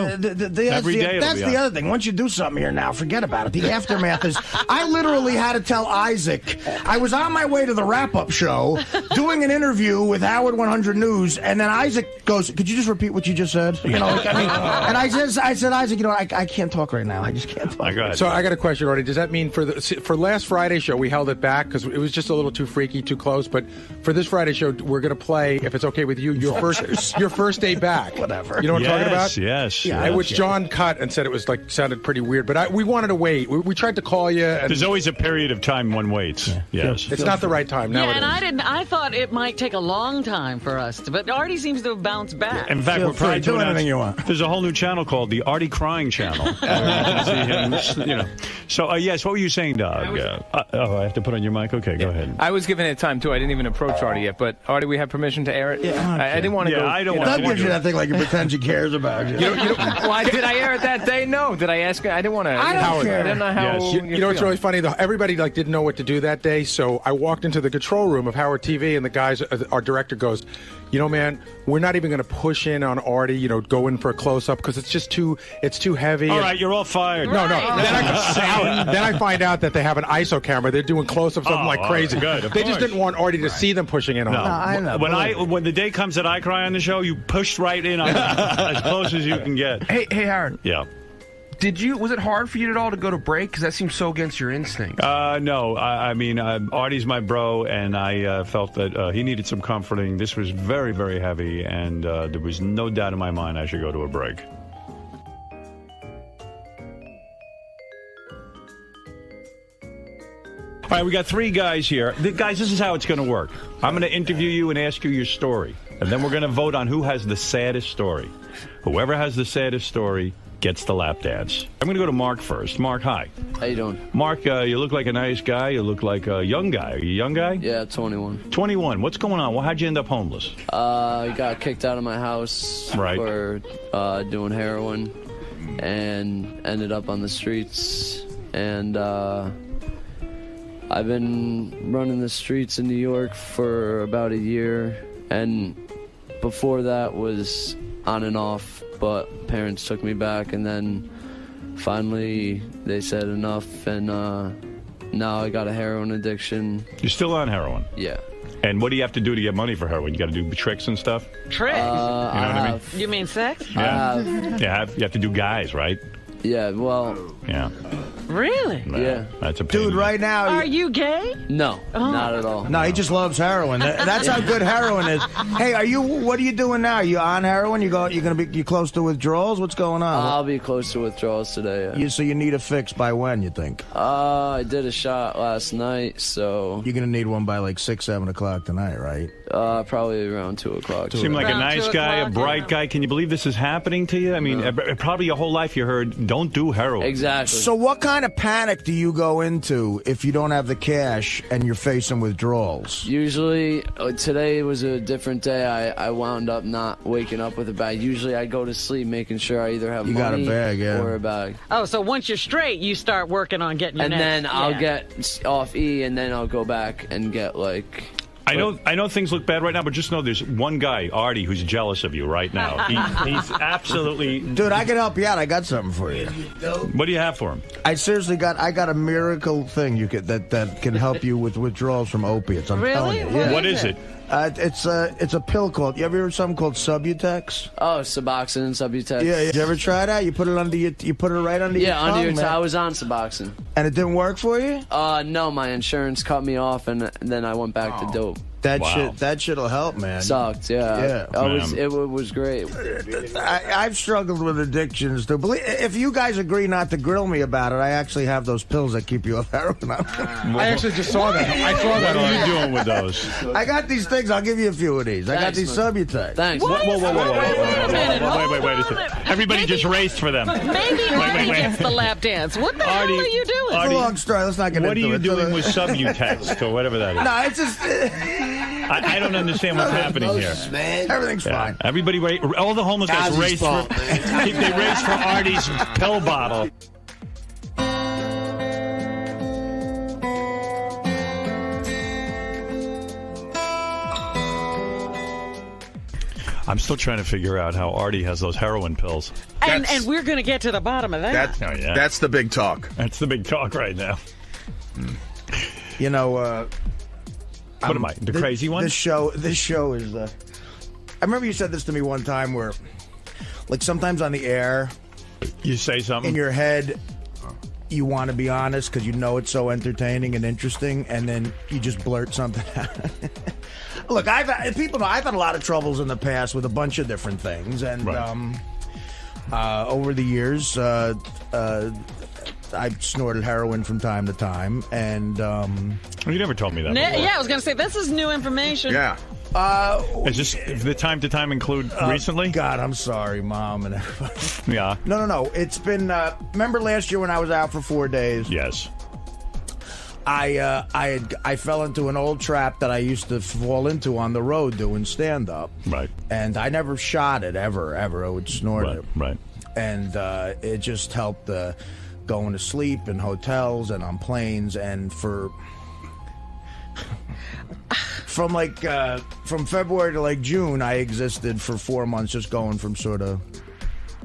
Every day that's the other thing. Once you do something here now, forget about it. The aftermath is... I literally had to tell Isaac. I was on my way to the wrap-up show, doing an interview with Howard 100 News, and then Isaac goes, could you just repeat what you just said? And I said, Isaac, I can't talk right now. I just can't talk. Go ahead. So I got a question, Artie. Does that mean for last Friday's show, we held it back because it was just a little too freaky, too close, but for this Friday show, we're going to play, if it's okay with you, your first day back. Whatever. You know what I'm talking about? cut? Yes. Yeah, which John cut and said it was sounded pretty weird. But we wanted to wait. We tried to call you. And there's always a period of time one waits. Yes. It's not the right time now. Yeah, and I thought it might take a long time for us to, but Artie seems to have bounced back. In fact, we're probably do anything you want. There's a whole new channel called the Artie Crying Channel. You can see him, So, yes, what were you saying, Doug? I have to put on your mic? Okay, go ahead. I was giving it time, too. I didn't even approach Artie yet. But, Artie, we have permission to air it? Yeah, I didn't want to go. I don't want Doug gives you that thing like he pretends he cares about you. Why did I air it that day? No. Did I ask? I didn't want to. I don't care. I didn't know how. You know what's really funny though? Everybody didn't know what to do that day, so I walked into the control room of Howard TV, and the guys, our director goes, man, we're not even going to push in on Artie, go in for a close up because it's too heavy. All right, you're all fired. No. Then I find out that they have an ISO camera. They're doing close-ups of them like crazy. Good. They just didn't want Artie to see them pushing in on no. them. I know. When the day comes that I cry on the show, you push right in on as close as you can get. Hey, Howard. Yeah. Was it hard for you at all to go to break? Because that seems so against your instinct. No. I mean, Artie's my bro, and I felt that he needed some comforting. This was very, very heavy, and there was no doubt in my mind I should go to a break. All right, we got 3 guys here. Guys, this is how it's going to work. I'm going to interview you and ask you your story, and then we're going to vote on who has the saddest story. Whoever has the saddest story gets the lap dance. I'm going to go to Mark first. Mark, hi. How you doing? Mark, you look like a nice guy. You look like a young guy. Are you a young guy? Yeah, 21. 21. What's going on? Well, how'd you end up homeless? I got kicked out of my house for doing heroin and ended up on the streets. And I've been running the streets in New York for about a year. And before that was on and off. But parents took me back, and then finally they said enough, and now I got a heroin addiction. You're still on heroin? Yeah. And what do you have to do to get money for heroin? You got to do tricks and stuff? Tricks? You know what I mean? You mean sex? Yeah. You have to do guys, right? Yeah, well... Yeah. Really? Yeah. That's a Dude, right now... Are you gay? No, not at all. No, he just loves heroin. That's how good heroin is. Hey, what are you doing now? You on heroin? You close to withdrawals? What's going on? I'll be close to withdrawals today, yeah. So you need a fix by when, you think? I did a shot last night, so... You're going to need one by like 6, 7 o'clock tonight, right? Probably around 2 o'clock. Seem like a nice guy, a bright guy. Can you believe this is happening to you? I mean, probably your whole life you heard, don't do heroin. Exactly. So what kind of panic do you go into if you don't have the cash and you're facing withdrawals? Usually, today was a different day. I wound up not waking up with a bag. Usually I go to sleep making sure I either have money or a bag. Oh, so once you're straight, you start working on getting your and next. then I'll get off E, and then I'll go back and get like... I know things look bad right now, but just know there's one guy, Artie, who's jealous of you right now. He's absolutely... Dude, I can help you out. I got something for you. What do you have for him? I got a miracle thing that can help you with withdrawals from opiates. I'm telling you. Yeah. What is it? It's a pill called... You ever heard of something called Subutex? Oh, Suboxone and Subutex. Yeah. Did you ever try that? You put it under your... You put it right under your tongue? Yeah, under your tongue. I was on Suboxone. And it didn't work for you? No, my insurance cut me off, and then I went back to dope. That shit'll help, man. Sucked, yeah. It was great. I've struggled with addictions too. If you guys agree not to grill me about it, I actually have those pills that keep you off heroin. I actually just saw that. I saw that. What are you doing with those? I got these things. I'll give you a few of these. I got these Subutex. Thanks. Whoa. Wait a second. Everybody just raced for them. Maybe Artie gets the lap dance. What the hell are you doing? It's a long story. Let's not get into it. What are you doing with Subutex or whatever that is? No, it's just... I don't understand what's happening here. Everything's fine. Everybody, all the homeless guys race for Artie's pill bottle. I'm still trying to figure out how Artie has those heroin pills. And we're going to get to the bottom of that. That's the big talk. That's the big talk right now. You know, what am I, the crazy one? This show is... I remember you said this to me one time where, like, sometimes on the air... You say something? In your head, you want to be honest because you know it's so entertaining and interesting, and then you just blurt something out. Look, people know I've had a lot of troubles in the past with a bunch of different things, and... Over the years, I've snorted heroin from time to time, and you never told me that before. Yeah, I was going to say, this is new information. Yeah. Is this the time to time include recently? God, I'm sorry, Mom and everybody. Yeah. No. It's been. Remember last year when I was out for 4 days? Yes. I fell into an old trap that I used to fall into on the road doing stand up. Right. And I never shot it ever. I would snort it. Right. And it just helped going to sleep in hotels and on planes, and from February to like June, I existed for 4 months just going from sort of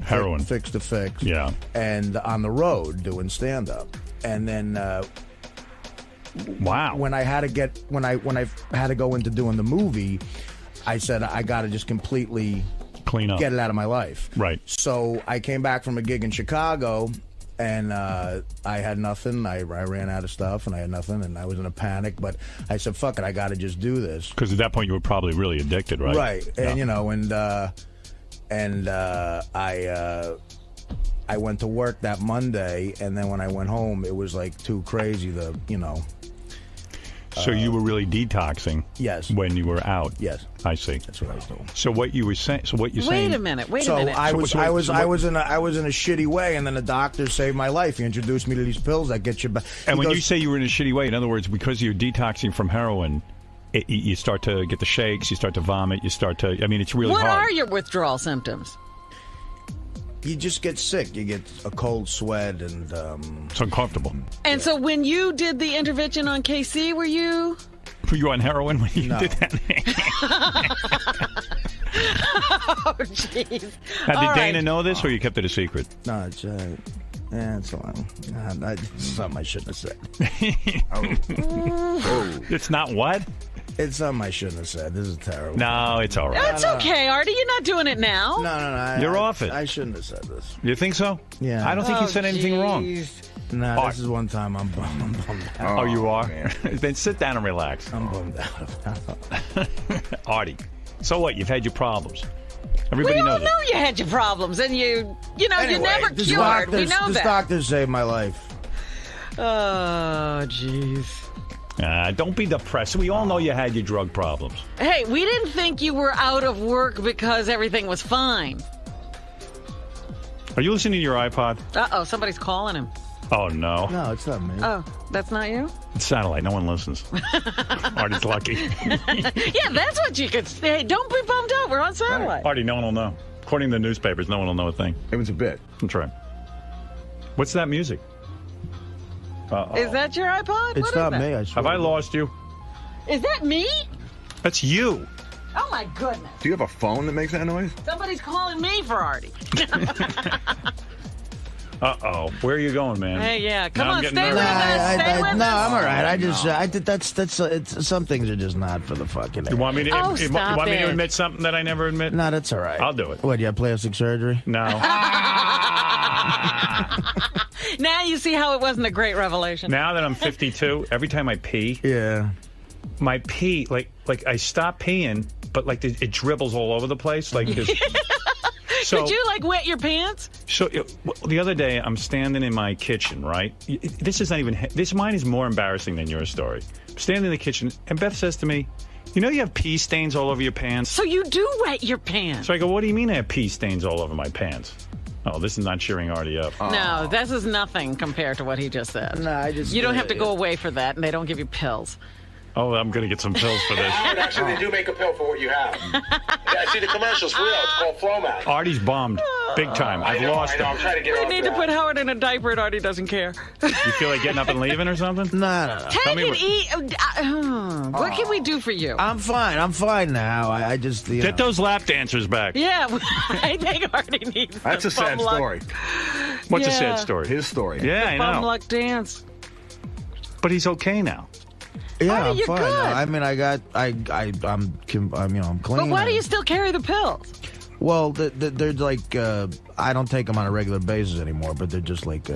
heroin fix to fix. Yeah. And on the road doing stand up. And then wow. When I had to go into doing the movie, I said I got to just completely clean up, get it out of my life. Right. So I came back from a gig in Chicago, and I had nothing. I ran out of stuff, and I had nothing, and I was in a panic. But I said, "Fuck it, I got to just do this." Because at that point, you were probably really addicted, right? Right. Yeah. And I went to work that Monday, and then when I went home, it was like too crazy. So you were really detoxing. Yes. When you were out. Yes. I see. That's what I was doing. So what you were saying? So what you're saying? Wait a minute. So I was in a shitty way, and then the doctor saved my life. He introduced me to these pills that get you back. And when you say you were in a shitty way, in other words, because you're detoxing from heroin, you start to get the shakes, you start to vomit, you start to. I mean, it's really hard. What are your withdrawal symptoms? You just get sick. You get a cold sweat, and it's uncomfortable. And so when you did the intervention on KC, were you? Were you on heroin when you did that? Oh, jeez. Now, did Dana know this, or you kept it a secret? No, it's it's something I shouldn't have said. It's not what? It's something I shouldn't have said. This is terrible. No, it's all right. It's okay, Artie. You're not doing it now. No. You're off it. I shouldn't have said this. You think so? Yeah. I don't think you said anything wrong. No, this is one time I'm bummed out. Oh, you are? Then sit down and relax. I'm bummed out. Artie, so what? You've had your problems. Everybody knows we all know you had your problems, and you anyway, you're never cured. We know this that. Doctor saved my life. Oh, jeez. Don't be depressed. We all know you had your drug problems. Hey, we didn't think you were out of work because everything was fine. Are you listening to your iPod? Uh-oh, somebody's calling him. Oh, no. No, it's not me. Oh, that's not you? It's satellite. No one listens. Artie's lucky. Yeah, that's what you could say. Don't be bummed out. We're on satellite. Artie, no one will know. According to the newspapers, no one will know a thing. It was a bit. That's right. What's that music? Uh-oh. Is that your iPod? It's not me. I swear. Have I lost you? Is that me? That's you. Oh, my goodness. Do you have a phone that makes that noise? Somebody's calling me for Artie. Uh-oh. Where are you going, man? Hey, yeah. Come now on, stay with us. Stay with us. No, I'm all right. I did. That's some things are just not for the fucking. You want me to? You want me to admit something that I never admit? No, that's all right. I'll do it. What? You have plastic surgery? No. Now you see how it wasn't a great revelation. Now that I'm 52, every time I pee, my pee like I stop peeing, but like it dribbles all over the place, like just. So, did you wet your pants? So the other day I'm standing in my kitchen, right? This is not even. Mine is more embarrassing than your story. I'm standing in the kitchen, and Beth says to me, "You know you have pee stains all over your pants." So you do wet your pants. So I go, "What do you mean I have pee stains all over my pants?" Oh, this is not cheering Artie up. No, this is nothing compared to what he just said. No, you don't have to go away for that, and they don't give you pills. Oh, I'm going to get some pills for this. Actually, they do make a pill for what you have. I see the commercials for real. It's called Flomax. Artie's bombed. Big time. I've lost him. I'm trying to get We need to put Howard in a diaper, and Artie doesn't care. You feel like getting up and leaving or something? No. Take it easy. What can we do for you? I'm fine now. I just get those lap dancers back. Yeah, I think Artie needs. That's a sad story. What's a sad story? His story. Yeah, I know. Bum luck dance. But he's okay now. Yeah, I'm you're fine. good. I mean, I'm clean. But why do you still carry the pills? Well, they're like I don't take them on a regular basis anymore, but they're just like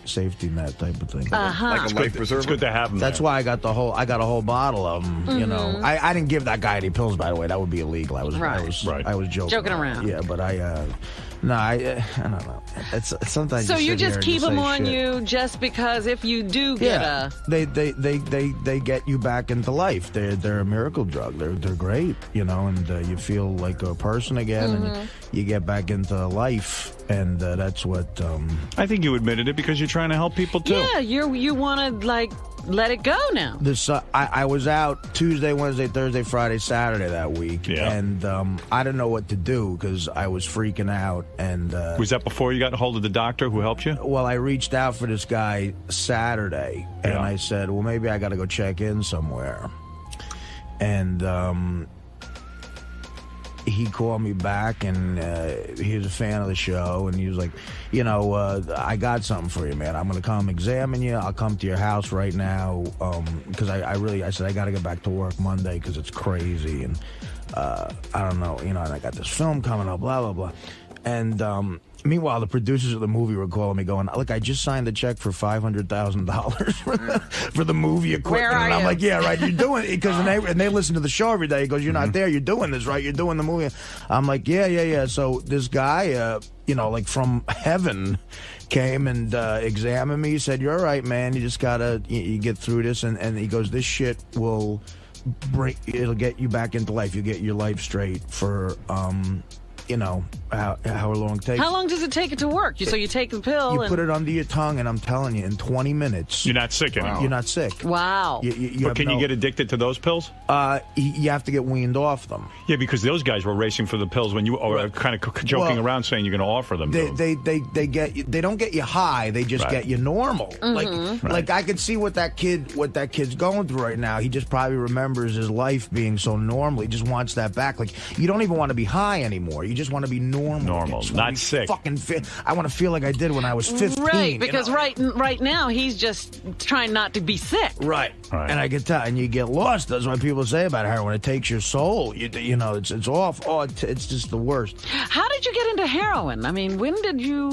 safety net type of thing. Like a life preserver. It's good to have them. That's why I got a whole bottle of them. You know, I didn't give that guy any pills, by the way. That would be illegal. I was joking. Joking around. Yeah, but No, I don't know. It's sometimes. So you sit just here keep and them say on shit. you just because if you do get Yeah, a... they get you back into life. They're a miracle drug. They're great, you know, and you feel like a person again, and you get back into life, and that's what. I think you admitted it because you're trying to help people too. Yeah, you want to like let it go now. This I was out Tuesday, Wednesday, Thursday, Friday, Saturday that week, and I didn't know what to do because I was freaking out. And was that before you got a hold of the doctor who helped you? Well, I reached out for this guy Saturday, and I said, well, maybe I got to go check in somewhere. And he called me back, and he was a fan of the show, and he was like, you know, I got something for you, man. I'm going to come examine you. I'll come to your house right now, because I said, I got to get back to work Monday because it's crazy, and I don't know, you know, and I got this film coming up, blah, blah, blah. And meanwhile, the producers of the movie were calling me going, look, I just signed the check for $500,000 for the movie equipment. Where are and I'm you? like, yeah, right, you're doing it. Because and they listen to the show every day. He goes, you're not there. You're doing this, right? You're doing the movie. I'm like, yeah. So this guy, you know, like from heaven came and examined me. He said, you're all right, man. You just got to you get through this. And he goes, this shit will it'll get you back into life. You'll get your life straight for... you know, however long it takes. How long does it take it to work? So you take the pill You and... put it under your tongue, and I'm telling you, in 20 minutes... You're not sick anymore. You're not sick. Wow. But can you get addicted to those pills? You have to get weaned off them. Yeah, because those guys were racing for the pills when you were kind of joking around saying you're going to offer them. They get you, they don't get you high. They just get you normal. Mm-hmm. Like I could see what that kid's going through right now. He just probably remembers his life being so normal. He just wants that back. Like you don't even want to be high anymore. You just want to be normal. Not sick. Fucking fit. I want to feel like I did when I was 15. Right, because you know? right now he's just trying not to be sick. Right. And I can tell, and you get lost. That's what people say about heroin. It takes your soul. You know, it's off. Oh, it's just the worst. How did you get into heroin? I mean, when did you?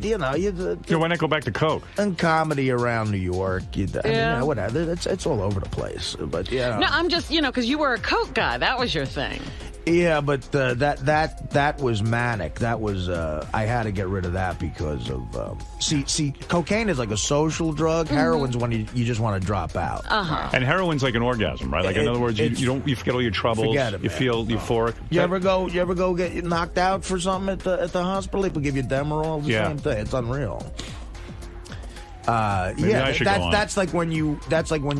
You know, why not go back to coke? And comedy around New York. I mean, whatever. It's all over the place. But yeah. No, I'm just because you were a coke guy. That was your thing. Yeah, but that was manic. That was I had to get rid of that because of see cocaine is like a social drug. Mm-hmm. Heroin's when you just want to drop out. And heroin's like an orgasm, right? Like in other words, you forget all your troubles. Forget it, you man. feel euphoric. You ever go get knocked out for something at the hospital? People give you Demerol. The same thing. It's unreal. That's like when you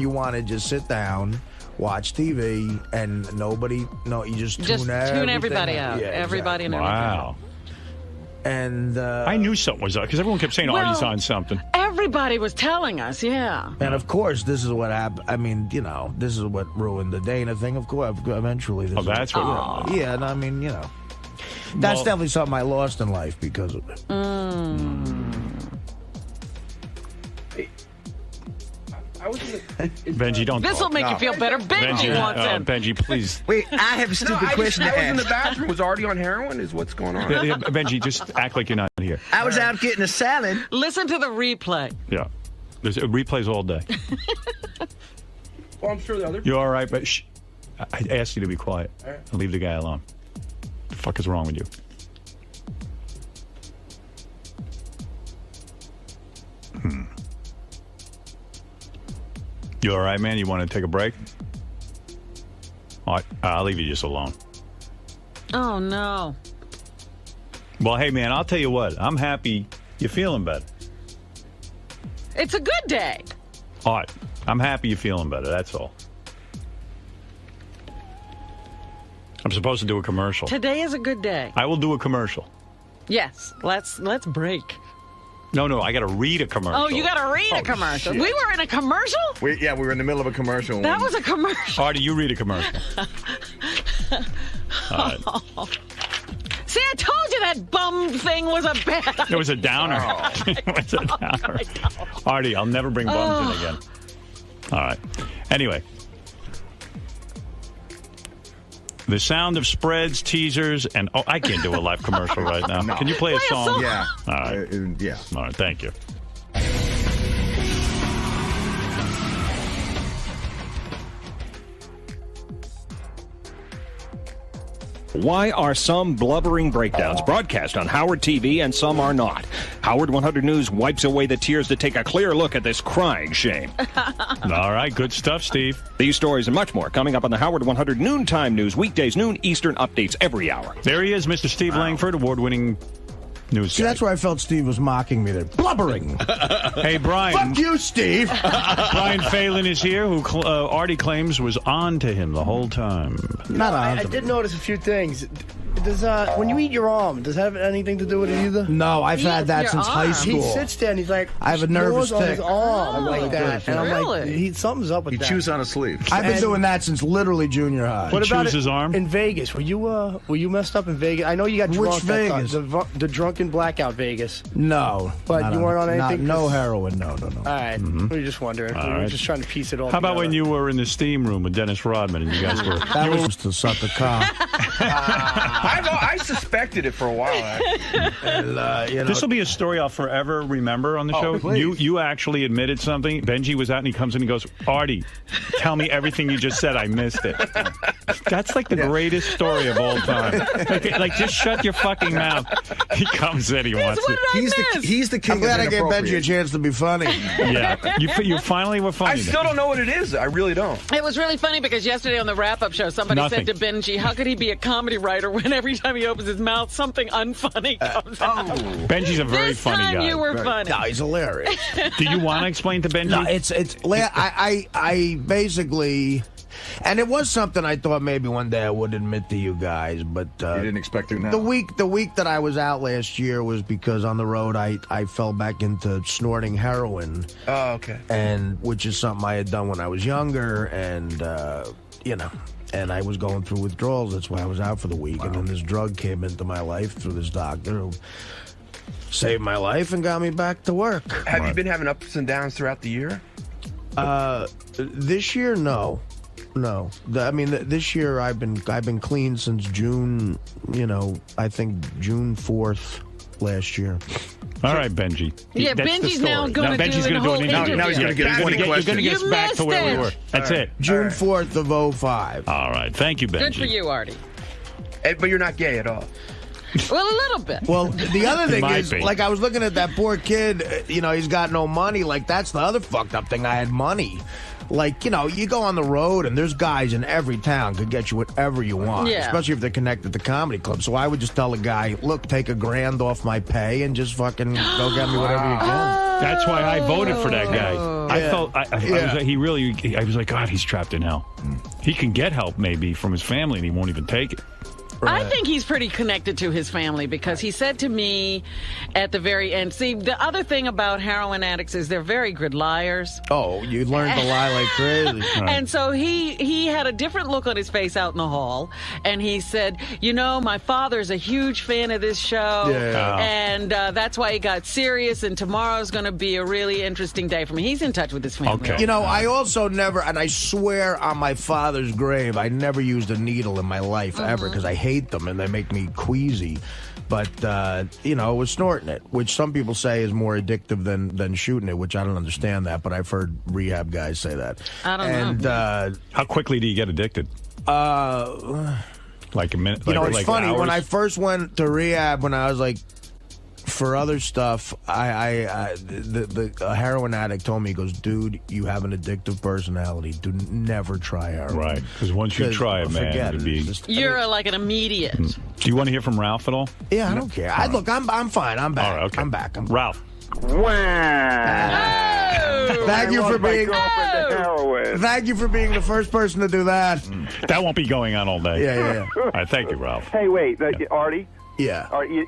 want to just sit down, watch TV, and you just tune everybody out. Yeah, everybody exactly. and everything. Wow. And I knew something was up because everyone kept saying Artie's on something. Everybody was telling us, yeah. And of course, this is what happened. I mean, this is what ruined the Dana thing. Of course, eventually. That's what ruined it. Yeah, and I mean, that's definitely something I lost in life because of it. Benji, don't. This will make you feel better. Benji wants in. Benji, please. Wait, I have a stupid question I to was in the ask. bathroom. Was Artie on heroin? Is what's going on? Yeah, Benji, just act like you're not here. I was out getting a salad. Listen to the replay. Yeah, there's replays all day. Well, I'm sure the other. You all right? But shh. I asked you to be quiet. Right. And leave the guy alone. The fuck is wrong with you? You all right, man? You want to take a break? All right, I'll leave you just alone. Oh, no. Well, hey, man, I'll tell you what. I'm happy you're feeling better. It's a good day. All right. I'm happy you're feeling better. That's all. I'm supposed to do a commercial. Today is a good day. I will do a commercial. Yes. Let's break. No, I got to read a commercial. Oh, you got to read a commercial. shit. We were in a commercial? We were in the middle of a commercial. That was a commercial. Artie, you read a commercial. All right. See, I told you that bum thing was a bad idea. It was a downer. It was a downer. Artie, I'll never bring bums in again. All right. Anyway. The sound of spreads, teasers, and... Oh, I can't do a live commercial right now. No. Can you play a song? Yeah. All right. Yeah. All right, thank you. Why are some blubbering breakdowns broadcast on Howard TV and some are not? Howard 100 News wipes away the tears to take a clear look at this crying shame. All right, good stuff, Steve. These stories and much more coming up on the Howard 100 Noontime News, weekdays, noon Eastern, updates every hour. There he is, Mr. Steve Langford, award-winning news See, guy. that's where I felt Steve was mocking me there. Blubbering. Hey, Brian. Fuck you, Steve. Brian Phelan is here, who Artie claims was on to him the whole time. Not on I did notice a few things. Does when you eat your arm, does that have anything to do with it either? No, I've had that since high school. He sits there and he's like, I have a nervous on tick. his arm like that, and I'm Really? like, something's up with that. He chews on a sleeve. I've been doing that since literally junior high. What about chews his arm? in Vegas? Were you messed up in Vegas? I know you got Which drunk. Vegas? The drunken blackout Vegas. No. But not you weren't on anything? No heroin, no. All right, we were just wondering. All We were right. just trying to piece it all How about when together. you were in the steam room with Dennis Rodman and you guys were... That was to suck the cock. I suspected it for a while. And, This will be a story I'll forever remember on the show. Please. You actually admitted something. Benji was out and he comes in and he goes, Artie, tell me everything you just said. I missed it. That's like the greatest story of all time. Like, just shut your fucking mouth. He comes in, he wants it. He's the king I'm glad of I gave Benji a chance to be funny. Yeah, you finally were funny. I still don't know what it is. I really don't. It was really funny because yesterday on the wrap-up show, somebody Nothing. said to Benji, how could he be a comedy writer when every time he opens his mouth, something unfunny comes out? Benji's a very This funny time guy. you were funny. No, he's hilarious. Do you want to explain to Benji? No, I basically, and it was something I thought maybe one day I would admit to you guys, but You didn't expect it now. the week that I was out last year was because on the road I fell back into snorting heroin, Oh, okay. and which is something I had done when I was younger, and and I was going through withdrawals. That's why I was out for the week, and then this drug came into my life through this doctor who saved my life and got me back to work. Have you been having ups and downs throughout the year? This year, no. This year I've been clean since June. I think June 4th last year. All right, Benji. Yeah, That's the Benji's now story. going to Benji's do gonna a do whole an interview. Now he's going to get You're a going to get us back to where we were. That's it. June 4th of 05. All right. Thank you, Benji. Good for you, Artie. But you're not gay at all. Well, a little bit. Well, the other thing might is, be. like, I was looking at that poor kid, he's got no money. Like, that's the other fucked up thing. I had money. Like, you go on the road and there's guys in every town could get you whatever you want, Yeah. especially if they're connected to comedy clubs. So I would just tell a guy, look, take $1,000 off my pay and just fucking go get me whatever you can. That's why I voted for that guy. I Yeah. felt I was like, God, he's trapped in hell. He can get help maybe from his family and he won't even take it. I think he's pretty connected to his family because he said to me at the very end, see, the other thing about heroin addicts is they're very good liars. Oh, you learn to lie like crazy. And so he had a different look on his face out in the hall, and he said, my father's a huge fan of this show, and that's why he got serious, and tomorrow's going to be a really interesting day for me. He's in touch with his family. Okay. I also never, and I swear on my father's grave, I never used a needle in my life ever because I hate them and they make me queasy. But, it was snorting it, which some people say is more addictive than shooting it, which I don't understand that, but I've heard rehab guys say that. I don't know. How quickly do you get addicted? Like a minute? It's like funny. hours? When I first went to rehab, when I was like, for other stuff, the heroin addict told me, he goes, dude, you have an addictive personality. Do never try heroin. Right, because once you try it, man, forget it'd it. be... It's just- You're like an immediate. Do you want to hear from Ralph at all? Yeah, I don't care. Look, I'm fine. I'm back. All right, okay. I'm back. Ralph. Thank you for being. Thank you for being the first person to do that. That won't be going on all day. Yeah. All right, thank you, Ralph. Hey, wait, Artie? Yeah. Artie,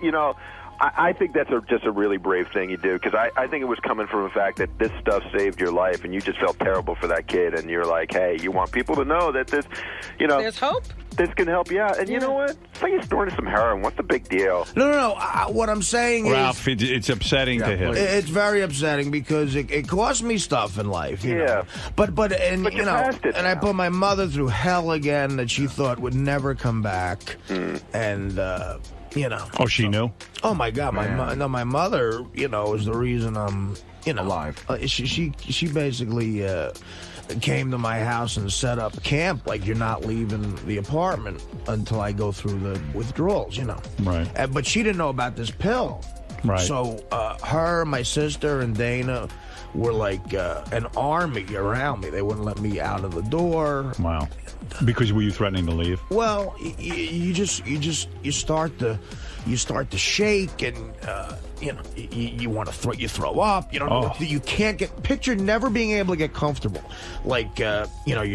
I think that's just a really brave thing you do, because I think it was coming from the fact that this stuff saved your life, and you just felt terrible for that kid, and you're like, hey, you want people to know that this, There's hope. This can help you out. And you know what? It's like you're snorting some heroin. What's the big deal? No. What I'm saying Ralph, it's upsetting to him. It's very upsetting because it cost me stuff in life. You know? But you passed it and I put my mother through hell again that she thought would never come back. And Oh, she knew? Oh my God, my mother, is the reason I'm alive. She basically came to my house and set up camp. Like, you're not leaving the apartment until I go through the withdrawals, you know. Right. But she didn't know about this pill. Right. So her, my sister, and Dana were like an army around me. They wouldn't let me out of the door. Wow. Because were you threatening to leave? Well, you start to shake, and you want to throw up. You don't know what to do. You can't picture never being able to get comfortable. Like you're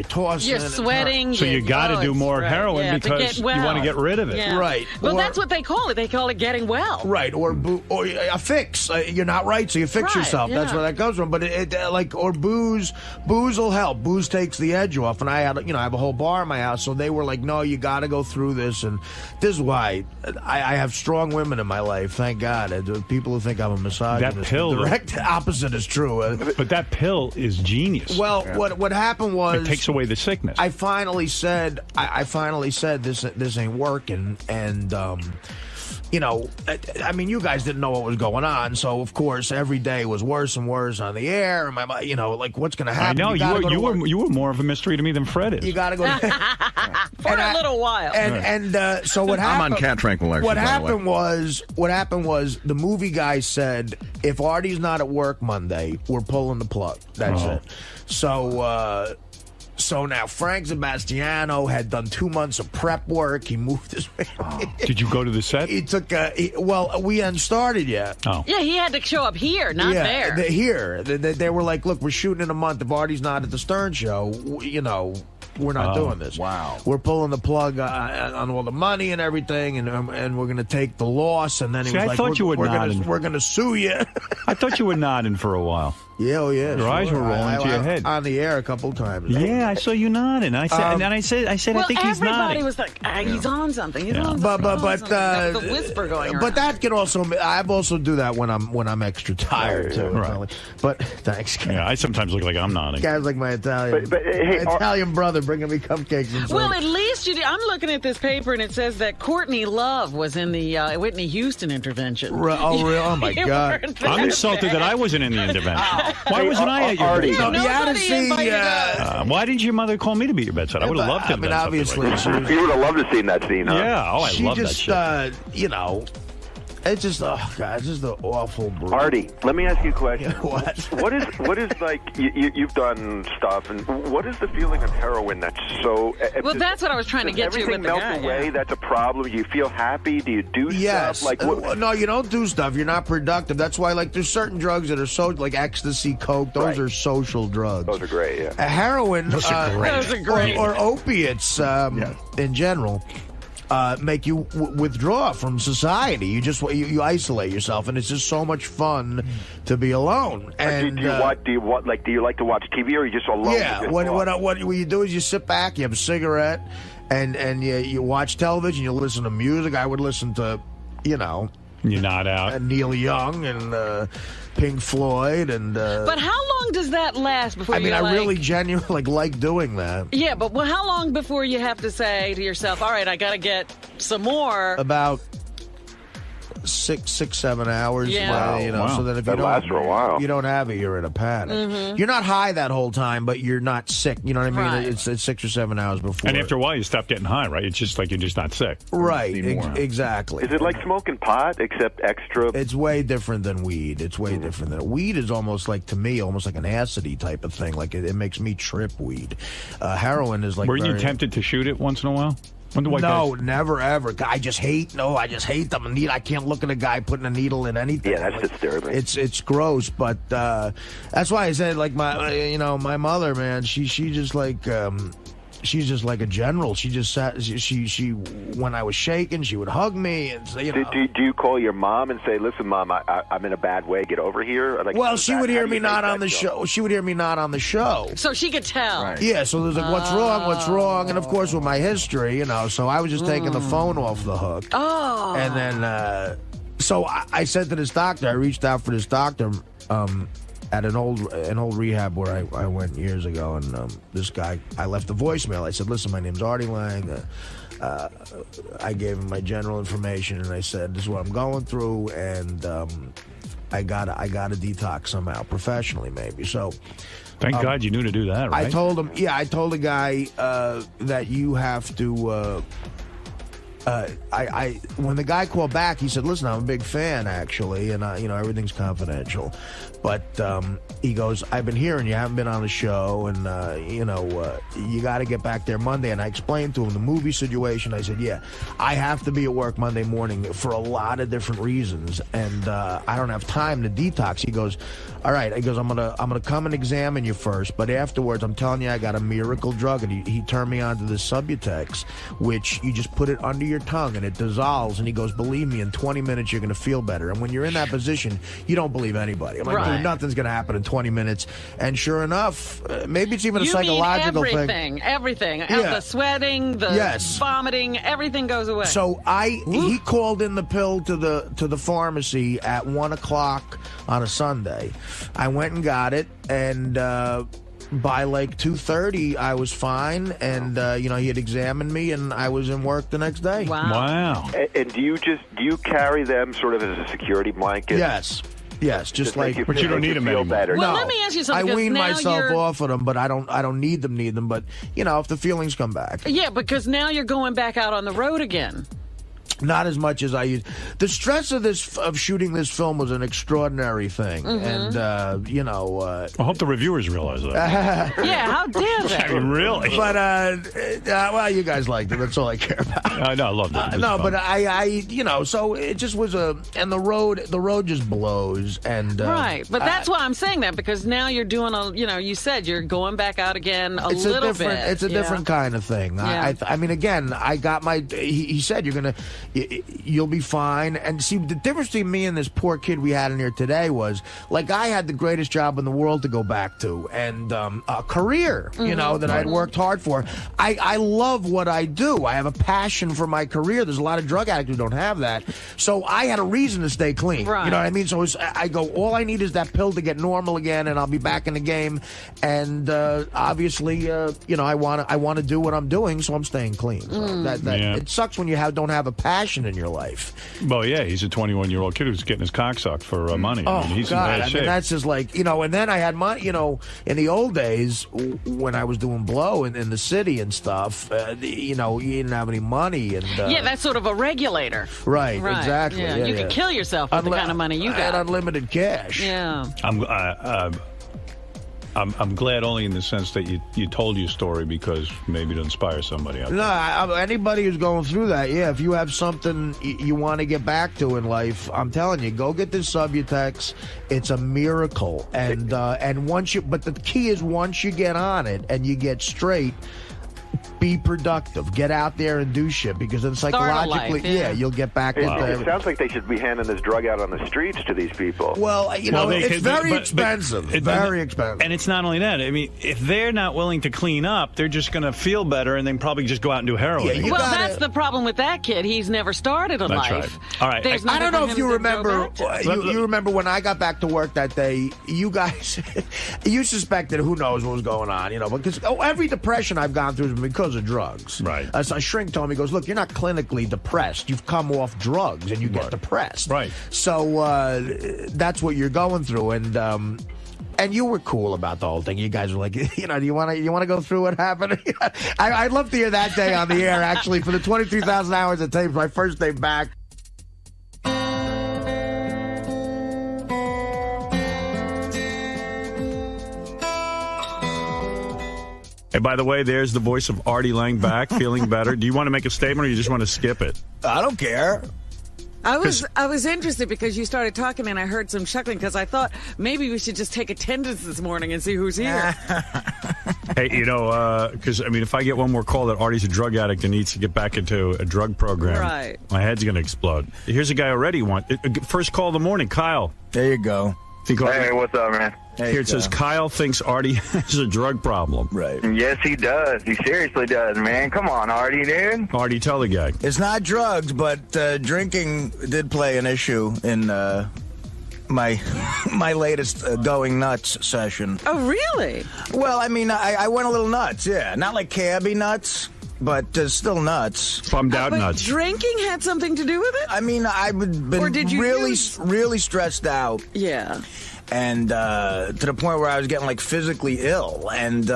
tossing. You're sweating. So you got to do more heroin because you want to get rid of it. Yeah. Right. Well, that's what they call it. They call it getting well. Right. Or a fix. You're not right, so you fix yourself. Yeah. That's where that comes from. But or booze will help. Booze takes the edge off. And I had I have a whole bar in my house, so they were like, no, you got to go through this. And this is why I have strong women in my life. Thank God. People who think I'm a misogynist. That pill, the direct opposite is true. But that pill is genius. Well, what happened was it takes away the sickness. I finally said this ain't working, and I mean, you guys didn't know what was going on, so of course every day was worse and worse on the air. And like what's going to happen? I know you were more of a mystery to me than Fred is. You got to go for a little while. And so what happened? I'm on cat tranquilizers. What happened was the movie guy said, if Artie's not at work Monday, we're pulling the plug. That's it. So now Frank Sebastiano had done 2 months of prep work. He moved his family. Did you go to the set? He took we hadn't started yet. Oh. Yeah, he had to show up here, not there. Here. They were like, look, we're shooting in a month. If Artie's not at the Stern show, we're not doing this. Wow. We're pulling the plug on all the money and everything, and we're going to take the loss. And then he was like, we're going to sue you. I thought you were nodding for a while. Yeah, Your eyes were rolling to your head. On the air a couple times. Yeah, I saw you nodding. I said, I said, I think he's nodding. Everybody was like, he's on something. He's on something. But there was a whisper going around. But that can also, I also do that when I'm extra tired too. Right. But thanks, guys. Yeah, I sometimes look like I'm nodding. Guys like my Italian, Italian brother bringing me cupcakes. And well, at least you did. I'm looking at this paper and it says that Courtney Love was in the Whitney Houston intervention. Oh my God! I'm insulted that I wasn't in the intervention. Why wasn't I? Artie. Why didn't your mother call me to be your bedside? I would have loved to have done obviously, something like you would have loved to see that scene, huh? Yeah, I love that shit. It's just, it's just an awful brutal. Artie, let me ask you a question. What? What is like, you've done stuff, and what is the feeling of heroin that's so... Well, that's what I was trying to get to with the guy. Everything melts away, that's a problem. Do you feel happy? Do you do stuff? Like, no, you don't do stuff. You're not productive. That's why, like, there's certain drugs that are so, like ecstasy, coke, those are social drugs. Those are great, yeah. Heroin, Those are great. Or opiates in general. Make you withdraw from society. You isolate yourself, and it's just so much fun to be alone. And do you like to watch TV, or are you just alone? Yeah, what you do is you sit back, you have a cigarette, and you watch television. You listen to music. I would listen to, You're not out. Neil Young and Pink Floyd and. But how long does that last before? I really genuinely like doing that. Yeah, but how long before you have to say to yourself, "All right, I got to get some more"? About 6-7 hours. Yeah. So that if that lasts for a while. You don't have it, you're in a panic. Mm-hmm. You're not high that whole time, but you're not sick. You know what I mean? Right. It's 6 or 7 hours before. And after a while, you stop getting high, right? It's just like you're just not sick. Right. Exactly. Is it like smoking pot, except extra? It's way different than weed. Weed is almost like, to me, almost like an acidy type of thing. Like it makes me trip weed. Heroin is like. Were you tempted to shoot it once in a while? No, never ever. I just hate them. I can't look at a guy putting a needle in anything. Yeah, that's disturbing. It's gross, but that's why I said, like, my mother, man, she's just like a general. She just sat. She when I was shaking, she would hug me and say, Do you call your mom and say, "Listen, Mom, I'm in a bad way. Get over here"? Well, she would hear me not on the show. She would hear me not on the show, so she could tell. Right. Yeah. So there's like, what's wrong? And of course, with my history, so I was just taking the phone off the hook. Oh. And then, so I said to this doctor, I reached out for this doctor. At an old rehab where I went years ago, and this guy, I left a voicemail. I said, "Listen, my name's Artie Lang." I gave him my general information, and I said, "This is what I'm going through, and I gotta detox somehow, professionally maybe." So Thank God you knew to do that, right? I told him, I told the guy that you have to... when the guy called back, he said, listen, I'm a big fan, actually, and, everything's confidential. But he goes, I've been hearing you haven't been on the show, and, you got to get back there Monday. And I explained to him the movie situation. I said, I have to be at work Monday morning for a lot of different reasons, and I don't have time to detox. He goes, all right. He goes, I'm gonna come and examine you first, but afterwards, I'm telling you, I got a miracle drug. And he turned me on to this Subutex, which you just put it under your tongue and it dissolves. And he goes, believe me, in 20 minutes you're going to feel better. And when you're in that position, you don't believe anybody. I'm like, dude, nothing's going to happen in 20 minutes. And sure enough, maybe it's even a psychological thing. Everything. The sweating, the vomiting, everything goes away. So he called in the pill to the pharmacy at 1 o'clock on a Sunday. I went and got it, and by like 2:30, I was fine, and he had examined me, and I was in work the next day. Wow. And do you carry them sort of as a security blanket? Yes, just like. But you don't need them anymore. Better. Well, no, let me ask you something. I wean myself off of them, but I don't need them. But if the feelings come back. Yeah, because now you're going back out on the road again. Not as much as I used. The stress of shooting this film was an extraordinary thing, and I hope the reviewers realize that. How dare they? Really? But well, you guys liked it. That's all I care about. No, I loved it. No, but I so it just was and the road just blows, and right. But that's why I'm saying that, because now you're doing you said you're going back out again a little bit. It's a different kind of thing. Yeah. I mean, again, I got my. He said you'll be fine. And see, the difference between me and this poor kid we had in here today was, like, I had the greatest job in the world to go back to, and a career, that I'd worked hard for. I love what I do. I have a passion for my career. There's a lot of drug addicts who don't have that. So I had a reason to stay clean. Right. You know what I mean? So I go, all I need is that pill to get normal again, and I'll be back in the game. And obviously, I want to do what I'm doing, so I'm staying clean. So it sucks when you don't have a passion in your life. Well, yeah, he's a 21-year-old kid who's getting his cock sucked for money. Oh, he's God. in bad shape. That's just like, and then I had money, in the old days when I was doing blow in the city and stuff, you didn't have any money. And that's sort of a regulator. Right, exactly. Yeah, you could kill yourself with the kind of money you got. I had unlimited cash. Yeah. I'm glad only in the sense that you told your story, because maybe to inspire somebody out there. No, anybody who's going through that, if you have something you want to get back to in life, I'm telling you, go get this Subutex. It's a miracle. And but the key is, once you get on it and you get straight, be productive. Get out there and do shit, because then psychologically, you'll get back into it. It sounds like they should be handing this drug out on the streets to these people. Well, it's very expensive. Very expensive. And it's not only that. I mean, if they're not willing to clean up, they're just going to feel better, and then probably just go out and do heroin. That's the problem with that kid. He's never started a life. Right. All right. I don't know if you remember. You remember when I got back to work that day? You guys, you suspected who knows what was going on, because every depression I've gone through has been because of drugs. Right. So a shrink told me, he goes, look, you're not clinically depressed. You've come off drugs and you get depressed. Right. So that's what you're going through. And you were cool about the whole thing. You guys were like, do you want to go through what happened? I'd love to hear that day on the air, actually, for the 23,000 hours of tape, my first day back. Hey, by the way, there's the voice of Artie Lang back, feeling better. Do you want to make a statement, or you just want to skip it? I don't care. I was interested because you started talking and I heard some chuckling, because I thought maybe we should just take attendance this morning and see who's here. Hey, because, if I get one more call that Artie's a drug addict and needs to get back into a drug program, my head's going to explode. Here's a guy already first call of the morning, Kyle. There you go. Hey, what's up, man? Here it says, Kyle thinks Artie has a drug problem. Right. Yes, he does. He seriously does, man. Come on, Artie, dude. Artie, tell the guy. It's not drugs, but drinking did play an issue in my latest going nuts session. Oh, really? Well, I went a little nuts, yeah. Not like cabbie nuts, but still nuts. Bummed out nuts. Drinking had something to do with it? I've been really stressed out. Yeah. and to the point where I was getting like physically ill, and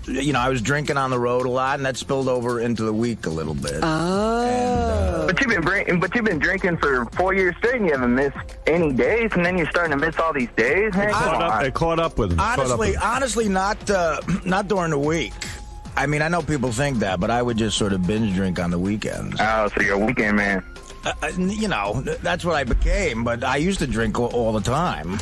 you know, I was drinking on the road a lot, and that spilled over into the week a little bit. Oh. But you've been drinking for 4 years straight, and you haven't missed any days, and then you're starting to miss all these days. Man, They caught up with him. Honestly, not during the week. I mean, I know people think that, but I would just sort of binge drink on the weekends. Oh, so you're a weekend man. You know, that's what I became, but I used to drink all the time.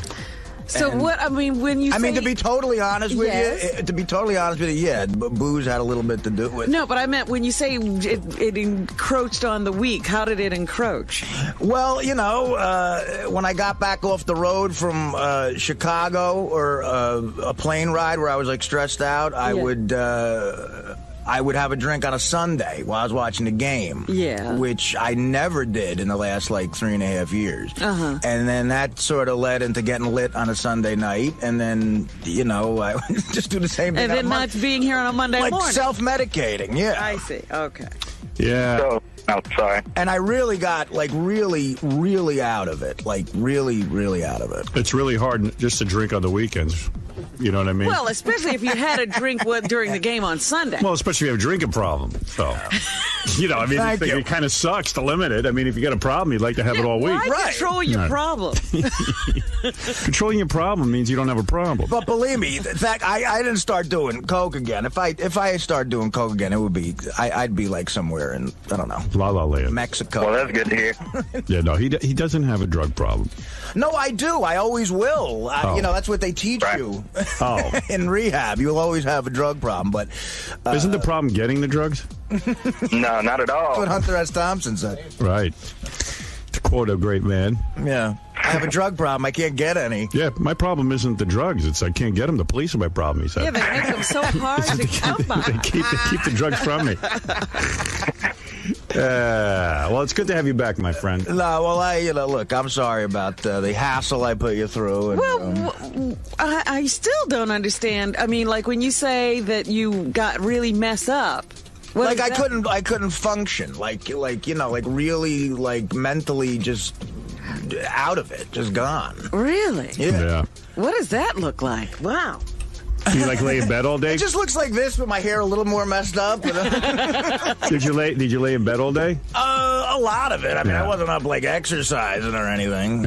So what, I mean, when you say... to be totally honest with you, yeah, booze had a little bit to do with it. No, but I meant when you say it encroached on the week, how did it encroach? Well, you know, when I got back off the road from Chicago or a plane ride where I was like stressed out, I would have a drink on a Sunday while I was watching the game. Yeah. Which I never did in the last, like, 3.5 years. Uh-huh. And then that sort of led into getting lit on a Sunday night. And then, you know, I would just do the same thing. And then not being here on a Monday morning. Like self-medicating, yeah. I see. Okay. Yeah. So, oh, sorry. And I really got, like, really, really out of it. Like, really, really out of it. It's really hard just to drink on the weekends. You know what I mean? Well, especially if you had a drink during the game on Sunday. Well, especially if you have a drinking problem. So, you know, I mean, it kind of sucks to limit it. I mean, if you got a problem, you'd like to have it all week. Why control your problem? Controlling your problem means you don't have a problem. But believe me, in fact, I didn't start doing coke again. If I start doing coke again, it would be I'd be like somewhere in, I don't know, La La Land, Mexico. Well, that's good to hear. Yeah, no, he doesn't have a drug problem. No, I do. I always will. You know, that's what they teach you. Oh. In rehab, you'll always have a drug problem, but... Isn't the problem getting the drugs? No, not at all. That's what Hunter S. Thompson said. Right. To quote a great man. Yeah. I have a drug problem. I can't get any. Yeah, my problem isn't the drugs. It's I can't get them. The police are my problem, he said. Yeah, they make them so hard to come by. They keep the drugs from me. Well, it's good to have you back, my friend. No, well, look, I'm sorry about the hassle I put you through. And, well, I still don't understand. I mean, like when you say that you got really messed up. Like I couldn't function. Like you know, like really, like mentally just out of it, just gone. Really? Yeah. What does that look like? Wow. You like lay in bed all day? It just looks like this, with my hair a little more messed up. Did you lay in bed all day? A lot of it. I mean, I wasn't up like exercising or anything.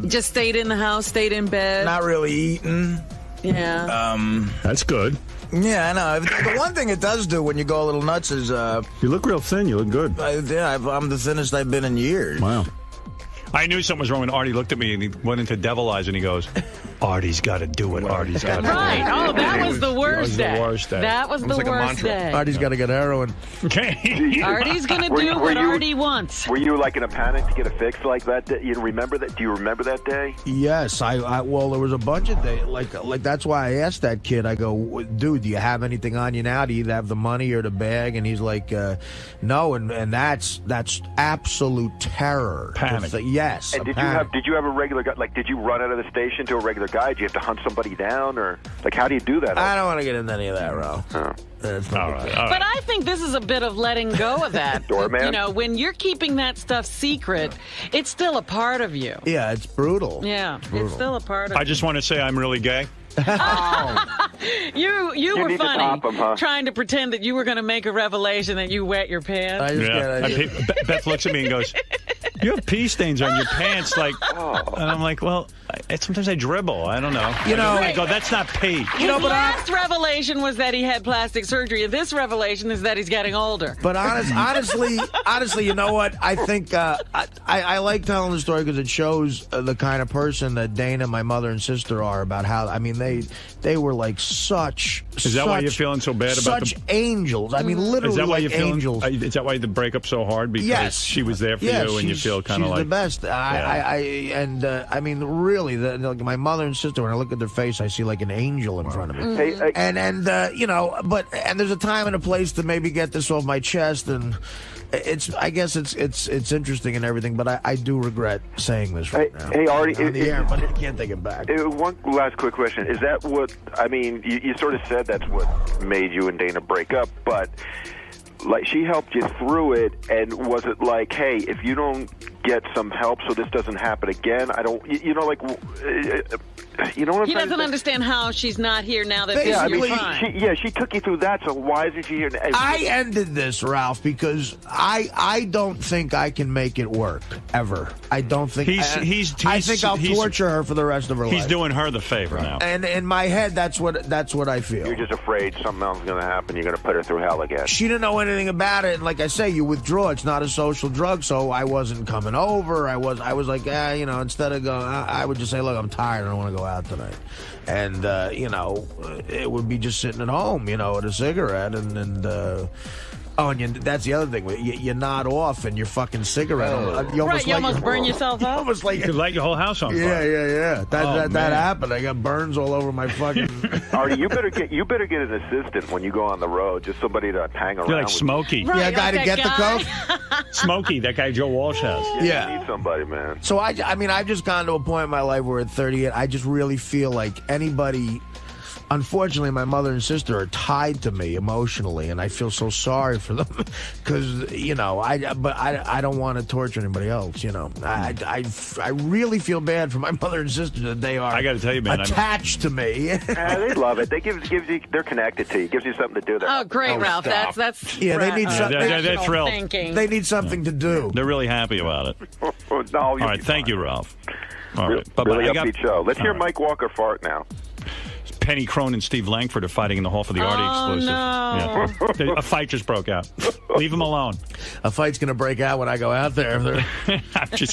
Just stayed in the house, stayed in bed. Not really eating. Yeah. That's good. Yeah, I know. The one thing it does do when you go a little nuts is... you look real thin. You look good. I'm the thinnest I've been in years. Wow. I knew something was wrong when Artie looked at me and he went into devil eyes and he goes, Artie's got to do it. Artie's got to do it. Right. Oh, that was the worst day. That was the worst day. Artie's got to get heroin. Okay. Artie's going to do what Artie wants. Were you like in a panic to get a fix like that? You remember that? Do you remember that day? Yes. Well, there was a bunch of days. Like that's why I asked that kid. I go, dude, do you have anything on you now? Do you either have the money or the bag? And he's like, no. And that's absolute terror. Panic. Yes. And did you have a regular guy? Like, did you run out of the station to a regular guy? Do you have to hunt somebody down, or like how do you do that? I don't want to get into any of that, Ro. Oh. All right. But I think this is a bit of letting go of that. Doorman? You know, when you're keeping that stuff secret, it's still a part of you. Yeah, it's brutal. Yeah, it's still a part of you. I just want to say I'm really gay. You were need to funny top 'em, huh? trying to pretend that you were going to make a revelation that you wet your pants. Beth looks at me and goes, you have pee stains on your pants, like, and I'm like, well, sometimes I dribble. I don't know. You know, I go, that's not pee. His last revelation was that he had plastic surgery. This revelation is that he's getting older. But honestly, you know what? I think I like telling the story because it shows the kind of person that Dana, my mother and sister are. About how, I mean, they were like such. Is that why you're feeling so bad about such angels? I mean, literally, is that why like you're feeling, angels. Is that why the breakup so hard? Because she was there for you, and you feel kind of like she's the best. I mean, really, like my mother and sister. When I look at their face, I see like an angel in front of me. Hey, and you know, and there's a time and a place to maybe get this off my chest, and I guess it's interesting and everything, but I do regret saying this right now. Hey, Artie, on the air, but I can't take it back. One last quick question: is that what I mean? You sort of said that's what made you and Dana break up, but like she helped you through it, and was it like, hey, if you don't get some help so this doesn't happen again. I don't, you know, like, you know what I'm saying? He doesn't understand how she's not here now that you're fine. She took you through that, so why isn't she here? I ended this, Ralph, because I don't think I can make it work, ever. I don't think... I think I'll torture her for the rest of her life. He's doing her the favor now. And in my head, that's what I feel. You're just afraid something else is going to happen. You're going to put her through hell again. She didn't know anything about it, and like I say, you withdraw. It's not a social drug, so I wasn't coming over. I was like, you know, instead of going, I would just say, look, I'm tired. I don't want to go out tonight. And, you know, it would be just sitting at home, you know, with a cigarette and that's the other thing. You nod off and your fucking cigarette. You almost burn yourself up. Almost like you could light your whole house on fire. Yeah. That happened. I got burns all over my fucking. Artie, you better get an assistant when you go on the road. Just somebody to hang around. You're like Smokey. A guy to get the coke. Smokey, that guy Joe Walsh has. Yeah, you need somebody, man. So I mean, I've just gotten to a point in my life where at 38, I just really feel like anybody. Unfortunately, my mother and sister are tied to me emotionally, and I feel so sorry for them because, you know, I don't want to torture anybody else, you know. I really feel bad for my mother and sister that they are I got to tell you, man, attached to me. They love it. They gives you, they're connected to you. Gives you something to do. Oh, great, Ralph. Stop. That's yeah, they need something. They're thrilled. They need something to do. They're really happy about it. All right, thank you, Ralph. All right, really upbeat show. Let's hear Mike Walker fart now. Penny Crone and Steve Langford are fighting in the hall for the Artie exclusive. No. Yeah. A fight just broke out. Leave them alone. A fight's going to break out when I go out there.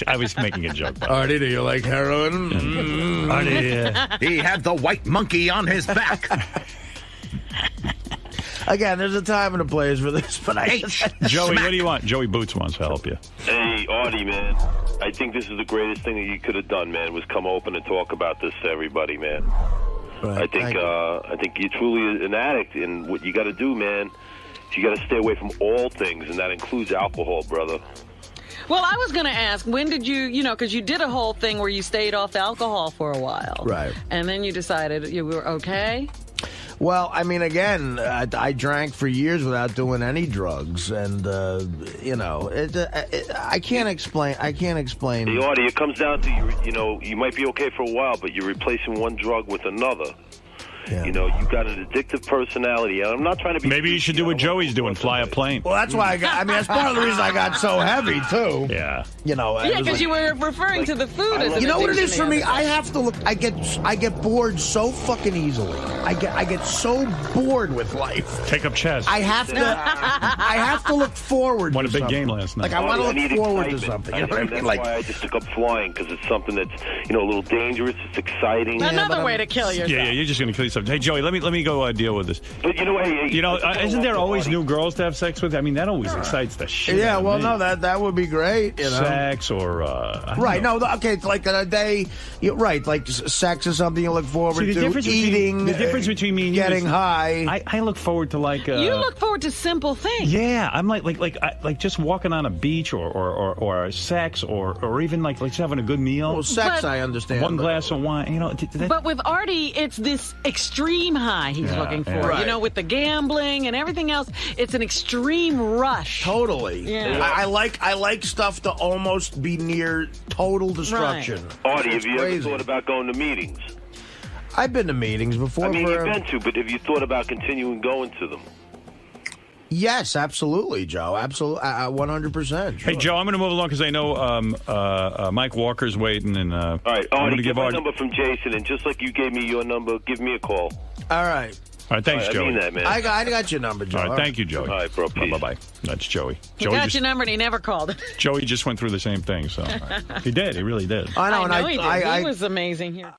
I was making a joke. Artie, do you like heroin? Artie, he had the white monkey on his back. Again, there's a time and a place for this, but Joey, what do you want? Joey Boots wants to help you. Hey, Artie, man. I think this is the greatest thing that you could have done, man, was come open and talk about this to everybody, man. Right, I think you're truly an addict, and what you got to do, man, is you got to stay away from all things, and that includes alcohol, brother. Well, I was going to ask, when did you know, because you did a whole thing where you stayed off the alcohol for a while. Right. And then you decided you were okay? Well, I mean, again, I drank for years without doing any drugs, and you know, I can't explain. Hey, Artie, it comes down to you know, you might be okay for a while, but you're replacing one drug with another. Yeah. You know, you got an addictive personality, and I'm not trying to be... Maybe you should do what Joey's doing, fly a plane. Well, that's why that's part of the reason I got so heavy, too. Yeah. You know, yeah, because you were referring to the food as an you know what it is for me? addiction. I have to look. I get bored so fucking easily. I get so bored with life. Take up chess. I have to look forward. Won to a big something. game last night. Like I want to look forward to something. You know what I mean? That's Like why I just took up flying, because it's something that's, you know, a little dangerous. It's exciting. Another way to kill yourself. Yeah, you're just going to kill yourself. Hey, Joey, let me go deal with this. But you know, isn't there always new girls to have sex with? I mean, that always excites the shit. Yeah, out of well, me. no, that would be great. You know? Sex or right? No, okay, it's like a day. Right, like sex is something you look forward to. Eating. The difference between me and getting you is high. I look forward to like. You look forward to simple things. Yeah, I'm like just walking on a beach or sex or even like just having a good meal. Well, sex I understand. One glass of wine, you know. But with Artie, it's this extreme high he's looking for. Right. You know, with the gambling and everything else, it's an extreme rush. Totally. Yeah. I like stuff to almost be near total destruction. Right. Artie, have you ever thought about going to meetings? I've been to meetings before. I mean, you've been to, but have you thought about continuing going to them? Yes, absolutely, Joe. Absolutely, 100%. Hey, Joe, I'm going to move along because I know Mike Walker's waiting. And all right, Artie, get my number from Jason, and just like you gave me your number, give me a call. All right. All right, thanks, Joey. I mean that, man. I got your number, Joe. All right, thank you, Joey. All right, bro, peace. Bye-bye. That's Joey. He got your number and he never called it. Joey just went through the same thing, so he did. He really did. I know, he did. He was amazing here.